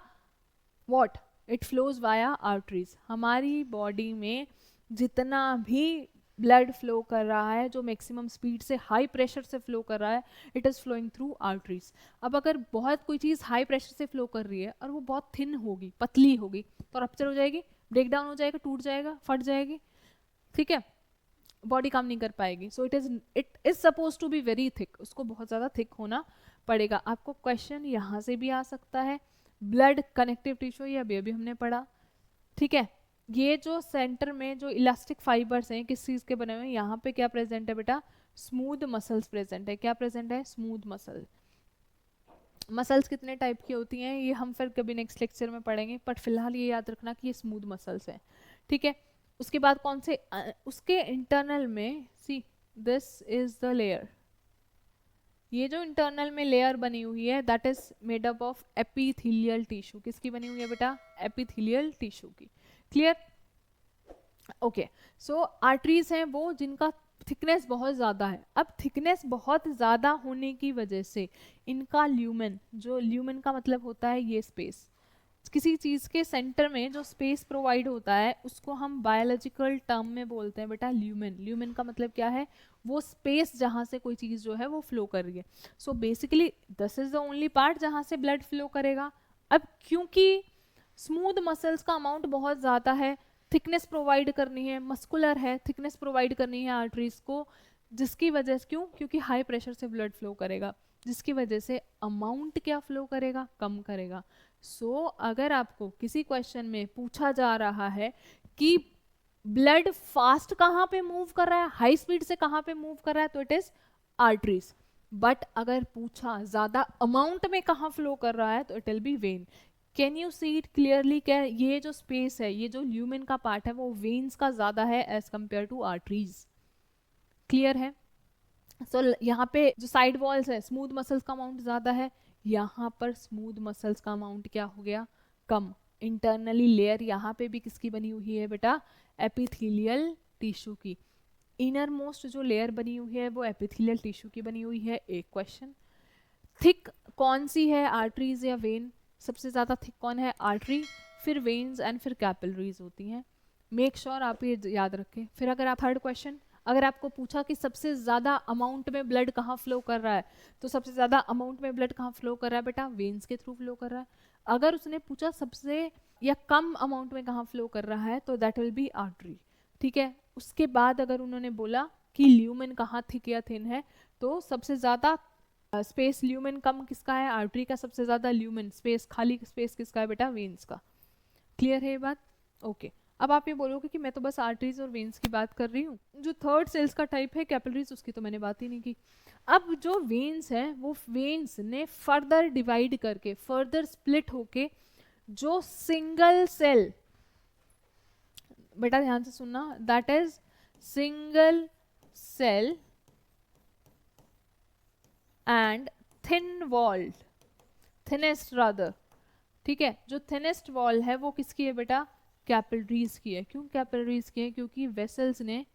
what? It flows via arteries. हमारी बॉडी में जितना भी ब्लड फ्लो कर रहा है, जो मैक्सिमम स्पीड से हाई प्रेशर से फ्लो कर रहा है, it is flowing through arteries. अब अगर बहुत कोई चीज़ हाई प्रेशर से फ्लो कर रही है और वो बहुत थिन होगी, पतली होगी, तो रप्चर हो जाएगी, ब्रेक डाउन हो जाएगा, टूट जाएगा, फट जाएगी, ठीक है, बॉडी काम नहीं कर पाएगी। So it is suppose to be very thick, उसको बहुत ज़्यादा थिक होना पड़ेगा। आपको क्वेश्चन यहाँ से भी आ सकता है, ब्लड कनेक्टिव टिश्यू, ये अभी अभी हमने पढ़ा, ठीक है। ये जो सेंटर में जो इलास्टिक फाइबर्स हैं किस चीज़ के बने हुए हैं, यहाँ पे क्या प्रेजेंट है बेटा? स्मूथ मसल्स प्रेजेंट है। क्या प्रेजेंट है? Smooth muscle. मसल्स कितने टाइप की होती हैं ये हम फिर कभी नेक्स्ट लेक्चर में पढ़ेंगे, बट फिलहाल ये याद रखना कि ये स्मूथ मसल्स हैं, ठीक है। उसके बाद कौन से? उसके इंटरनल में, see this is the layer, ये जो इंटरनल में लेयर बनी हुई है that is made up of epithelial tissue. किसकी बनी हुई है बेटा? एपिथेलियल टिश्यू की। क्लियर? ओके, सो आर्टरीज हैं वो जिनका थिकनेस बहुत ज़्यादा है। अब थिकनेस बहुत ज़्यादा होने की वजह से इनका ल्यूमेन, जो ल्यूमेन का मतलब होता है ये स्पेस, किसी चीज़ के सेंटर में जो स्पेस प्रोवाइड होता है उसको हम बायोलॉजिकल टर्म में बोलते हैं बेटा ल्यूमेन। ल्यूमेन का मतलब क्या है? वो स्पेस जहाँ से कोई चीज़ जो है वो फ्लो कर रही है। So basically this is the only part जहाँ से ब्लड फ्लो करेगा। अब क्योंकि स्मूथ मसल्स का अमाउंट बहुत ज़्यादा है, थिकनेस प्रोवाइड करनी है, मस्कुलर है, थिकनेस प्रोवाइड करनी है आर्टरीज को, जिसकी वजह से, क्यों? क्योंकि हाई प्रेशर से ब्लड फ्लो करेगा, जिसकी वजह से अमाउंट क्या फ्लो करेगा? कम करेगा। सो अगर आपको किसी क्वेश्चन में पूछा जा रहा है कि ब्लड फास्ट कहाँ पे मूव कर रहा है, हाई स्पीड से कहाँ पे मूव कर रहा है, तो इट इज आर्टरीज। बट अगर पूछा ज्यादा अमाउंट में कहाँ फ्लो कर रहा है, तो it will B when. Can you see it clearly? क्या ये जो स्पेस है, ये जो ल्यूमेन का पार्ट है, वो वेन्स का ज्यादा है as compare to arteries. Clear है? सो यहाँ पे जो साइड वॉल्स है, स्मूथ मसल्स का अमाउंट ज्यादा है, यहाँ पर स्मूथ मसल्स का अमाउंट क्या हो गया? कम। इंटरनली लेयर यहाँ पे भी किसकी बनी हुई है बेटा? एपिथेलियल टिश्यू की। इनर मोस्ट जो लेयर बनी हुई है वो एपिथेलियल टिश्यू की बनी हुई है। एक क्वेश्चन, थिक कौन सी है, आर्टरीज या वेन? सबसे ज़्यादा थिक कौन है? आर्टरी, फिर वेन्स एंड फिर कैपिलरीज होती हैं। मेक श्योर आप ये याद रखें। फिर अगर आप थर्ड क्वेश्चन, अगर आपको पूछा कि सबसे ज़्यादा अमाउंट में ब्लड कहाँ फ्लो कर रहा है, तो सबसे ज़्यादा अमाउंट में ब्लड कहाँ फ्लो कर रहा है बेटा? वेन्स के थ्रू फ्लो कर रहा है। अगर उसने पूछा सबसे या कम अमाउंट में कहाँ फ्लो कर रहा है, तो दैट विल बी आर्टरी, ठीक है। उसके बाद अगर उन्होंने बोला कि ल्यूमेन कहाँ थिक या थिन है, तो सबसे ज़्यादा स्पेस ल्यूमेन कम किसका है? आर्टरी का। सबसे ज्यादा ल्यूमेन स्पेस, खाली स्पेस किसका है बेटा? वेन्स का। क्लियर है ये बात? ओके। अब आप ये बोलोगे कि मैं तो बस आर्टरीज और वेन्स की बात कर रही हूँ, जो थर्ड सेल्स का टाइप है कैपिलरीज, उसकी तो मैंने बात ही नहीं की। अब जो वेन्स है वो वेन्स ने फर्दर डिवाइड करके, फर्दर स्प्लिट होके जो सिंगल सेल, बेटा ध्यान से सुनना, that is single cell and thin walled, thinnest rather, ठीक है। जो थिनेस्ट वॉल है वो किसकी है बेटा? कैपिलरीज की है। क्यों कैपिलरीज की है? क्योंकि वेसल्स ने,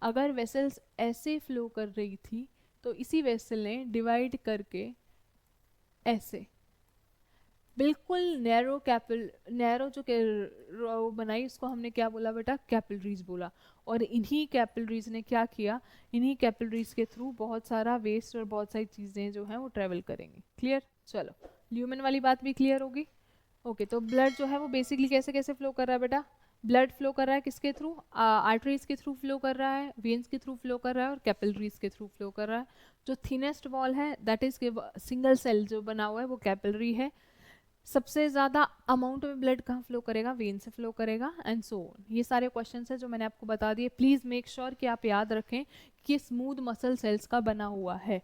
अगर वेसल्स ऐसे फ्लो कर रही थी तो इसी वेसल ने डिवाइड करके ऐसे बिल्कुल नैरो जो रो बनाई उसको हमने क्या बोला बेटा, कैपिलरीज बोला। और इन्हीं कैपिलरीज ने क्या किया, इन्हीं कैपिलरीज के थ्रू बहुत सारा वेस्ट और बहुत सारी चीज़ें जो हैं वो ट्रेवल करेंगी। क्लियर? चलो, ल्यूमेन वाली बात भी क्लियर होगी। ओके, तो ब्लड जो है वो बेसिकली कैसे कैसे फ्लो कर रहा है बेटा, ब्लड फ्लो कर रहा है किसके थ्रू, आर्टरीज के थ्रू फ्लो कर रहा है, वेन्स के थ्रू फ्लो कर रहा है और कैपिलरीज के थ्रू फ्लो कर रहा है। जो थिनेस्ट वॉल है दैट इज सिंगल सेल जो बना हुआ है वो कैपिलरी है। सबसे ज़्यादा अमाउंट में ब्लड कहाँ फ्लो करेगा, वेन से फ्लो करेगा, एंड सो ऑन। ये सारे क्वेश्चंस हैं जो मैंने आपको बता दिए। प्लीज़ मेक श्योर कि आप याद रखें कि स्मूथ मसल सेल्स का बना हुआ है।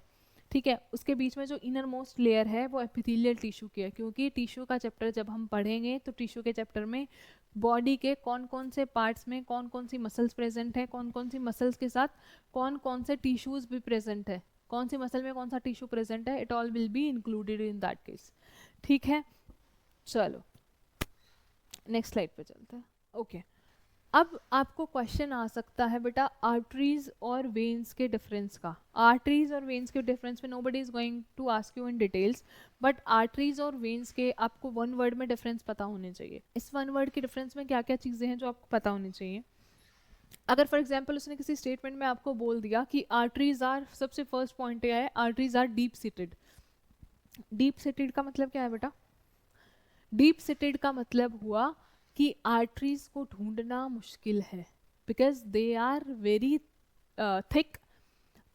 ठीक है, उसके बीच में जो इनर मोस्ट लेयर है वो एपिथेलियल टिश्यू की है, क्योंकि टिश्यू का चैप्टर जब हम पढ़ेंगे तो टिश्यू के चैप्टर में बॉडी के कौन कौन से पार्ट्स में कौन कौन सी मसल्स प्रेजेंट है, कौन कौन सी मसल्स के साथ कौन कौन से टिश्यूज भी प्रेजेंट है, कौन सी मसल में कौन सा टिश्यू प्रेजेंट है, it all will be included in that case. ठीक है, चलो नेक्स्ट स्लाइड पे चलते हैं। ओके, अब आपको क्वेश्चन आ सकता है बेटा आर्टरीज और वेन्स के डिफरेंस का। आर्टरीज और वेन्स के डिफरेंस में nobody is going to ask you in details, but arteries और वेन्स के आपको वन वर्ड में डिफरेंस पता होने चाहिए। इस वन वर्ड के डिफरेंस में क्या क्या चीज़ें हैं जो आपको पता होनी चाहिए। अगर फॉर एग्जाम्पल उसने किसी स्टेटमेंट में आपको बोल दिया कि आर्टरीज आर, सबसे फर्स्ट पॉइंट यह है arteries are deep seated. Deep seated का मतलब क्या है बेटा, डीप सीटेड का मतलब हुआ कि आर्टरीज को ढूंढना मुश्किल है, because they are very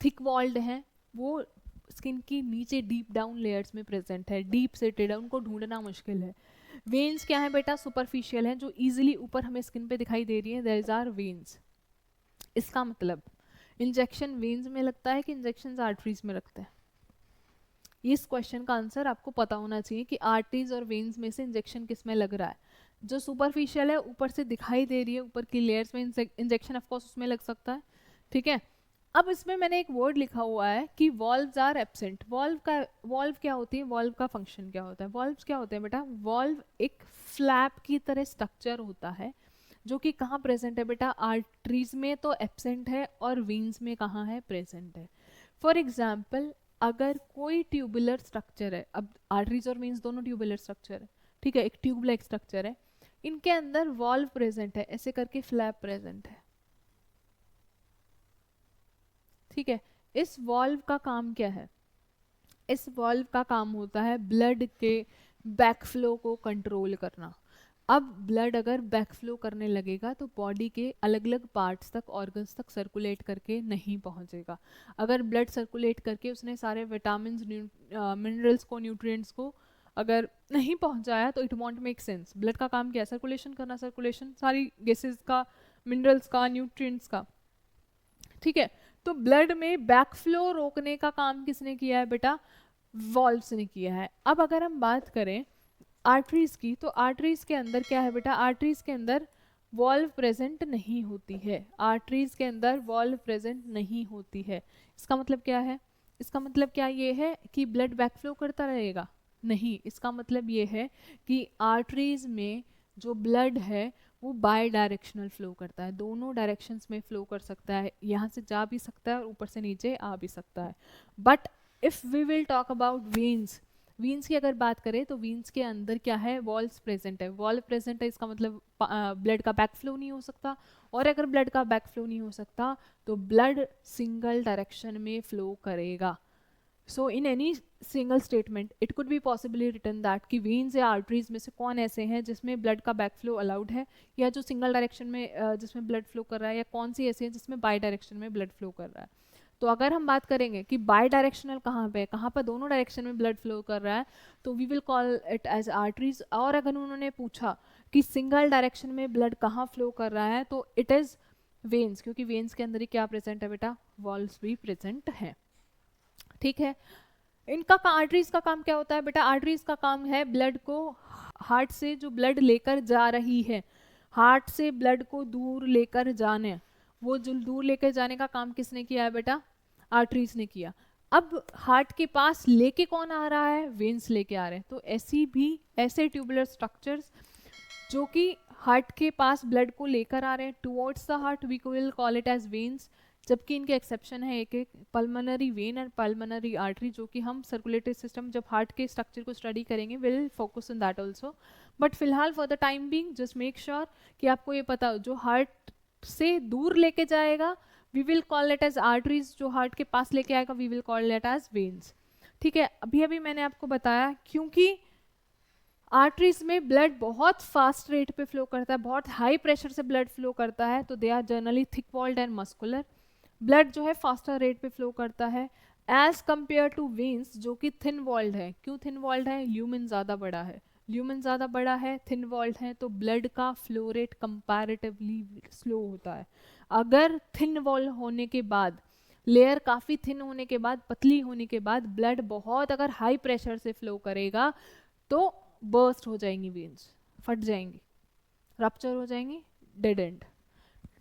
thick walled हैं, वो स्किन की नीचे डीप डाउन लेयर्स में प्रेजेंट है, डीप सेटेड है, उनको ढूंढना मुश्किल है। वेन्स क्या है बेटा, सुपरफिशियल हैं, जो इजीली ऊपर हमें स्किन पे दिखाई दे रही है, देयर आर वेन्स। इसका मतलब इंजेक्शन वेन्स में लगता है कि इंजेक्शन आर्टरीज में लगता है। इस क्वेश्चन का आंसर आपको पता होना चाहिए कि आर्टरीज और वेन्स में से इंजेक्शन किस में लग रहा है। जो सुपरफिशियल है, ऊपर से दिखाई दे रही है, ऊपर की लेयर्स में इंजेक्शन ऑफ कोर्स उसमें लग सकता है। ठीक है, अब इसमें मैंने एक वर्ड लिखा हुआ है कि वॉल्व्स आर एब्सेंट। वॉल्व क्या होती है, वॉल्व का फंक्शन क्या होता है, वॉल्व्स क्या होते हैं बेटा, वॉल्व एक फ्लैप की तरह स्ट्रक्चर होता है जो कि कहाँ प्रेजेंट है बेटा, आर्टरीज में तो एब्सेंट है और वेन्स में कहाँ है, प्रेजेंट है। फॉर एग्जाम्पल अगर कोई ट्यूबुलर स्ट्रक्चर है, अब आर्टरीज और वेन्स दोनों ट्यूबुलर स्ट्रक्चर है, ठीक है, एक ट्यूब लाइक स्ट्रक्चर है, इनके अंदर वॉल्व प्रेजेंट है, ऐसे करके फ्लैप प्रेजेंट है। ठीक है, इस वॉल्व का काम क्या है, इस वॉल्व का काम होता है ब्लड के बैकफ्लो को कंट्रोल करना। अब ब्लड अगर बैकफ्लो करने लगेगा तो बॉडी के अलग अलग पार्ट्स तक, ऑर्गन्स तक सर्कुलेट करके नहीं पहुंचेगा। अगर ब्लड सर्कुलेट करके उसने सारे विटामिन मिनरल्स को, न्यूट्रिएंट्स को अगर नहीं पहुंचाया तो it won't make sense. Blood का काम क्या है, सर्कुलेशन करना, सर्कुलेशन सारी गैसेस का, मिनरल्स का, न्यूट्रिएंट्स का। ठीक है, तो ब्लड में बैकफ्लो रोकने का काम किसने किया है बेटा, वॉल्व्स ने किया है। अब अगर हम बात करें आर्टरीज की, तो आर्टरीज के अंदर क्या है बेटा, आर्टरीज के अंदर वॉल्व प्रेजेंट नहीं होती है, आर्टरीज के अंदर वॉल्व प्रेजेंट नहीं होती है। इसका मतलब क्या है, इसका मतलब क्या ये है कि ब्लड बैकफ्लो करता रहेगा, नहीं, इसका मतलब ये है कि आर्टरीज में जो ब्लड है वो बाय डायरेक्शनल फ्लो करता है, दोनों डायरेक्शंस में फ्लो कर सकता है, यहाँ से जा भी सकता है और ऊपर से नीचे आ भी सकता है। But if we will talk about veins, veins की अगर बात करें तो वीन्स के अंदर क्या है, वॉल्व्स प्रेजेंट है, वॉल्व प्रेजेंट है, इसका मतलब ब्लड का बैक फ्लो नहीं हो सकता, और अगर ब्लड का बैक फ्लो नहीं हो सकता तो ब्लड सिंगल डायरेक्शन में फ्लो करेगा। So in any single statement it could be possibly written that कि वेन्स या आर्टरीज में से कौन ऐसे हैं जिसमें ब्लड का बैक फ्लो अलाउड है, या जो सिंगल डायरेक्शन में जिसमें ब्लड फ्लो कर रहा है, या कौन सी ऐसी है जिसमें बाई डायरेक्शन में ब्लड फ्लो कर रहा है। तो अगर हम बात करेंगे कि बाई डायरेक्शनल कहाँ पे, कहाँ पर दोनों डायरेक्शन में ब्लड फ्लो कर रहा है, तो we will call it as arteries. और अगर उन्होंने पूछा कि सिंगल डायरेक्शन में ब्लड कहाँ फ्लो कर रहा है, तो इट इज़ वेन्स, क्योंकि वेन्स के अंदर ही क्या प्रेजेंट है बेटा, वॉल्व्स भी प्रेजेंट है। ठीक है, इनका आर्टरीज का काम क्या होता है बेटा, आर्टरीज का काम है ब्लड को, हार्ट से जो ब्लड लेकर जा रही है, हार्ट से ब्लड को दूर लेकर जाने, वो जो दूर लेकर जाने का काम किसने किया है बेटा, आर्टरीज ने किया। अब हार्ट के पास लेके कौन आ रहा है, वेन्स लेके आ रहे हैं। तो ऐसे ट्यूबुलर स्ट्रक्चर्स जो कि हार्ट के पास ब्लड को लेकर आ रहे हैं towards the heart, we will call it as veins. जबकि इनके एक्सेप्शन है एक एक, pulmonary vein and pulmonary artery, जो कि हम सर्कुलेटरी सिस्टम जब हार्ट के स्ट्रक्चर को स्टडी करेंगे will focus on that also. But फिलहाल for the time being just make sure कि आपको ये पता हो, जो हार्ट से दूर लेके जाएगा we will call it as arteries, जो हार्ट के पास लेके आएगा we will call it as veins. ठीक है, अभी अभी मैंने आपको बताया क्योंकि आर्टरीज में ब्लड बहुत फास्ट रेट पे फ्लो करता है, बहुत हाई प्रेशर से ब्लड फ्लो करता है, तो they are generally thick walled and muscular. Blood जो है फास्टर रेट पे फ्लो करता है एज कंपेयर टू वेन्स जो कि थिन वॉल्ड है। क्यों थिन वॉल्ड है? ल्यूमेन ज़्यादा बड़ा है, ल्यूमेन ज़्यादा बड़ा है, थिन वॉल्ड है, तो ब्लड का फ्लो रेट कंपैरेटिवली स्लो होता है। अगर थिन वॉल होने के बाद, लेयर काफ़ी थिन होने के बाद, पतली होने के बाद ब्लड बहुत अगर हाई प्रेशर से फ्लो करेगा तो बर्स्ट हो जाएंगी वेन्स, फट जाएंगी, रप्चर हो जाएंगी, डेड एंड।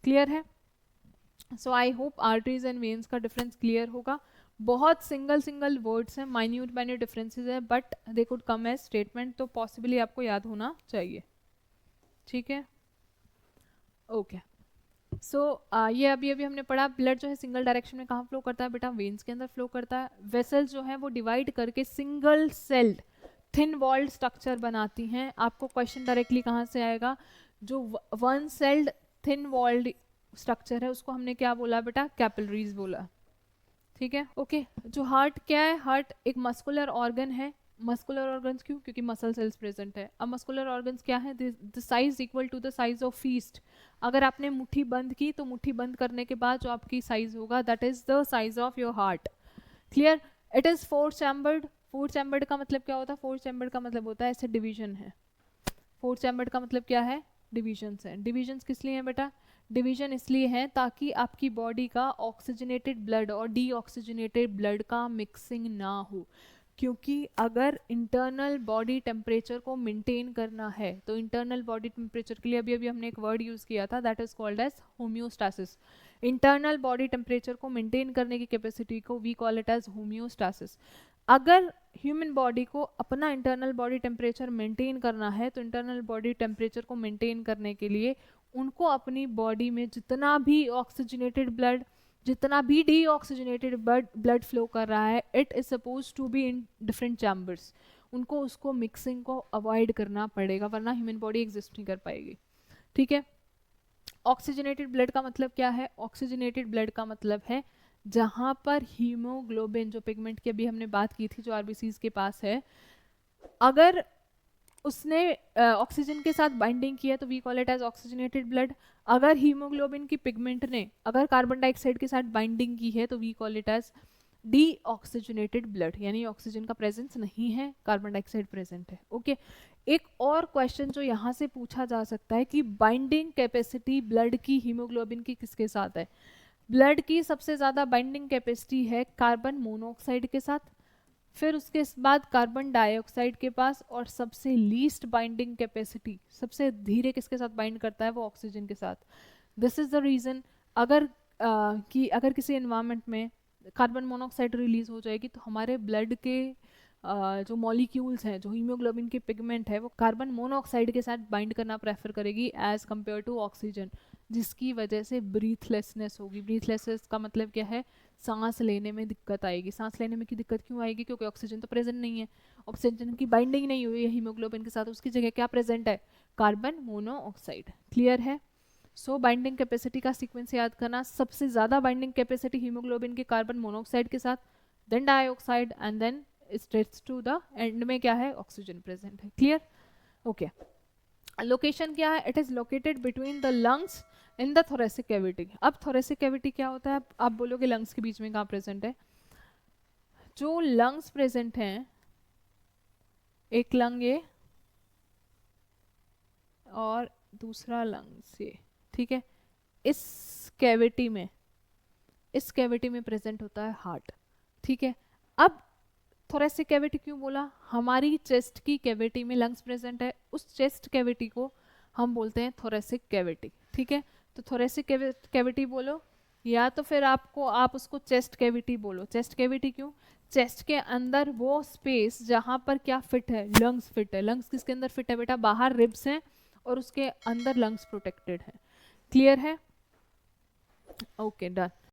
क्लियर है? So I hope arteries and veins का डिफरेंस क्लियर होगा। बहुत सिंगल सिंगल वर्ड्स हैं, माइन्यूट माइन्यूट डिफरेंसेस है, but they could come as statement, तो पॉसिबली आपको याद होना चाहिए। ठीक है, ओके। सो ये अभी अभी हमने पढ़ा, ब्लड जो है सिंगल डायरेक्शन में कहाँ फ्लो करता है बेटा? वेन्स के अंदर फ्लो करता है। वेसल्स जो है वो डिवाइड करके single celled thin walled structure बनाती हैं। आपको क्वेश्चन डायरेक्टली कहाँ से आएगा? जो one celled thin walled structure है उसको हमने क्या बोला बेटा? कैपिलरीज बोला। ठीक है, ओके। जो हार्ट क्या है? हार्ट एक मस्कुलर ऑर्गन है। मस्कुलर ऑर्गन्स क्यों? क्योंकि मसल सेल्स प्रेजेंट है। अब मस्कुलर ऑर्गन्स क्या है? The size equal to the size of fist. अगर आपने मुट्ठी बंद की तो मुट्ठी बंद करने के बाद जो आपकी साइज होगा that is the size of your heart. Clear? It is four chambered. Four chambered का मतलब क्या होता है? फोर चैम्बर्ड का मतलब होता है ऐसे डिवीजन है। फोर चैम्बर्ड का मतलब क्या है? डिविजन्स हैं। डिविजन्स किस लिए हैं बेटा? डिवीजन इसलिए है ताकि आपकी बॉडी का ऑक्सीजनेटेड ब्लड और डीऑक्सीजनेटेड ब्लड का मिक्सिंग ना हो। क्योंकि अगर इंटरनल बॉडी टेम्परेचर को मेंटेन करना है तो इंटरनल बॉडी टेम्परेचर के लिए अभी अभी हमने एक वर्ड यूज किया था that is called as homeostasis. Internal body temperature को मेंटेन करने की कैपेसिटी को we call it as homeostasis. अगर ह्यूमन बॉडी को अपना इंटरनल बॉडी टेम्परेचर मेंटेन करना है तो इंटरनल बॉडी टेम्परेचर को मेंटेन करने के लिए उनको अपनी बॉडी में जितना भी ऑक्सीजनेटेड ब्लड, जितना भी डीऑक्सीजनेटेड ब्लड फ्लो कर रहा है, it is suppose to be in different chambers. उनको उसको मिक्सिंग को अवॉइड करना पड़ेगा वरना ह्यूमन बॉडी एग्जिस्ट नहीं कर पाएगी। ठीक है, ऑक्सीजनेटेड ब्लड का मतलब क्या है? ऑक्सीजनेटेड ब्लड का मतलब है जहां पर हीमोग्लोबिन, जो पिगमेंट की अभी हमने बात की थी जो आरबीसीज के पास है, अगर उसने ऑक्सीजन के साथ बाइंडिंग की है तो we call it as oxygenated blood. अगर हीमोग्लोबिन की पिगमेंट ने अगर कार्बन डाइऑक्साइड के साथ बाइंडिंग की है तो we call it as deoxygenated blood, यानी ऑक्सीजन का प्रेजेंस नहीं है, कार्बन डाइऑक्साइड प्रेजेंट है। ओके, एक और क्वेश्चन जो यहाँ से पूछा जा सकता है कि बाइंडिंग कैपेसिटी ब्लड की हीमोग्लोबिन की किसके साथ है? ब्लड की सबसे ज़्यादा बाइंडिंग कैपेसिटी है कार्बन मोनोऑक्साइड के साथ, फिर उसके बाद कार्बन डाइऑक्साइड के पास, और सबसे लीस्ट बाइंडिंग कैपेसिटी, सबसे धीरे किसके साथ बाइंड करता है? वो ऑक्सीजन के साथ। दिस इज द रीज़न अगर अगर किसी एनवायरनमेंट में कार्बन मोनोऑक्साइड रिलीज हो जाएगी तो हमारे ब्लड के जो मॉलिक्यूल्स हैं, जो हीमोग्लोबिन के पिगमेंट है, वो कार्बन मोनोऑक्साइड के साथ बाइंड करना प्रेफर करेगी एज कम्पेयर टू ऑक्सीजन, जिसकी वजह से ब्रीथलेसनेस होगी। ब्रीथलेसनेस का मतलब क्या है? सांस लेने में दिक्कत आएगी। सांस लेने में की दिक्कत क्यों आएगी? क्योंकि ऑक्सीजन तो प्रेजेंट नहीं है, ऑक्सीजन की बाइंडिंग नहीं हुई है हीमोग्लोबिन के साथ, उसकी जगह क्या प्रेजेंट है? Carbon monoxide. क्लियर है? सो बाइंडिंग कैपेसिटी का सीक्वेंस याद करना, सबसे ज्यादा बाइंडिंग कैपेसिटी हीमोग्लोबिन के कार्बन मोनोऑक्साइड के साथ, then dioxide, and then straights to the end में क्या है? ऑक्सीजन प्रेजेंट है। क्लियर? ओके, लोकेशन क्या है? It is located between the lungs in the thoracic cavity. अब थोरेसिक कैविटी क्या होता है? आप बोलोगे लंग्स के बीच में कहाँ प्रेजेंट है? जो लंग्स प्रेजेंट हैं, एक लंग ये और दूसरा लंग्स ये, ठीक है, इस कैविटी में, इस कैविटी में प्रेजेंट होता है हार्ट। ठीक है, अब थोरेसिक कैविटी क्यों बोला? हमारी चेस्ट की कैविटी में लंग्स प्रेजेंट है, उस चेस्ट कैविटी को हम बोलते हैं थोरेसिक कैविटी। ठीक है, तो थोरेसिक कैविटी बोलो या तो फिर आप उसको चेस्ट कैविटी बोलो। चेस्ट कैविटी क्यों? चेस्ट के अंदर वो स्पेस जहां पर क्या फिट है? लंग्स फिट है। लंग्स किसके अंदर फिट है बेटा? बाहर रिब्स हैं और उसके अंदर लंग्स प्रोटेक्टेड है। क्लियर है? Okay, done.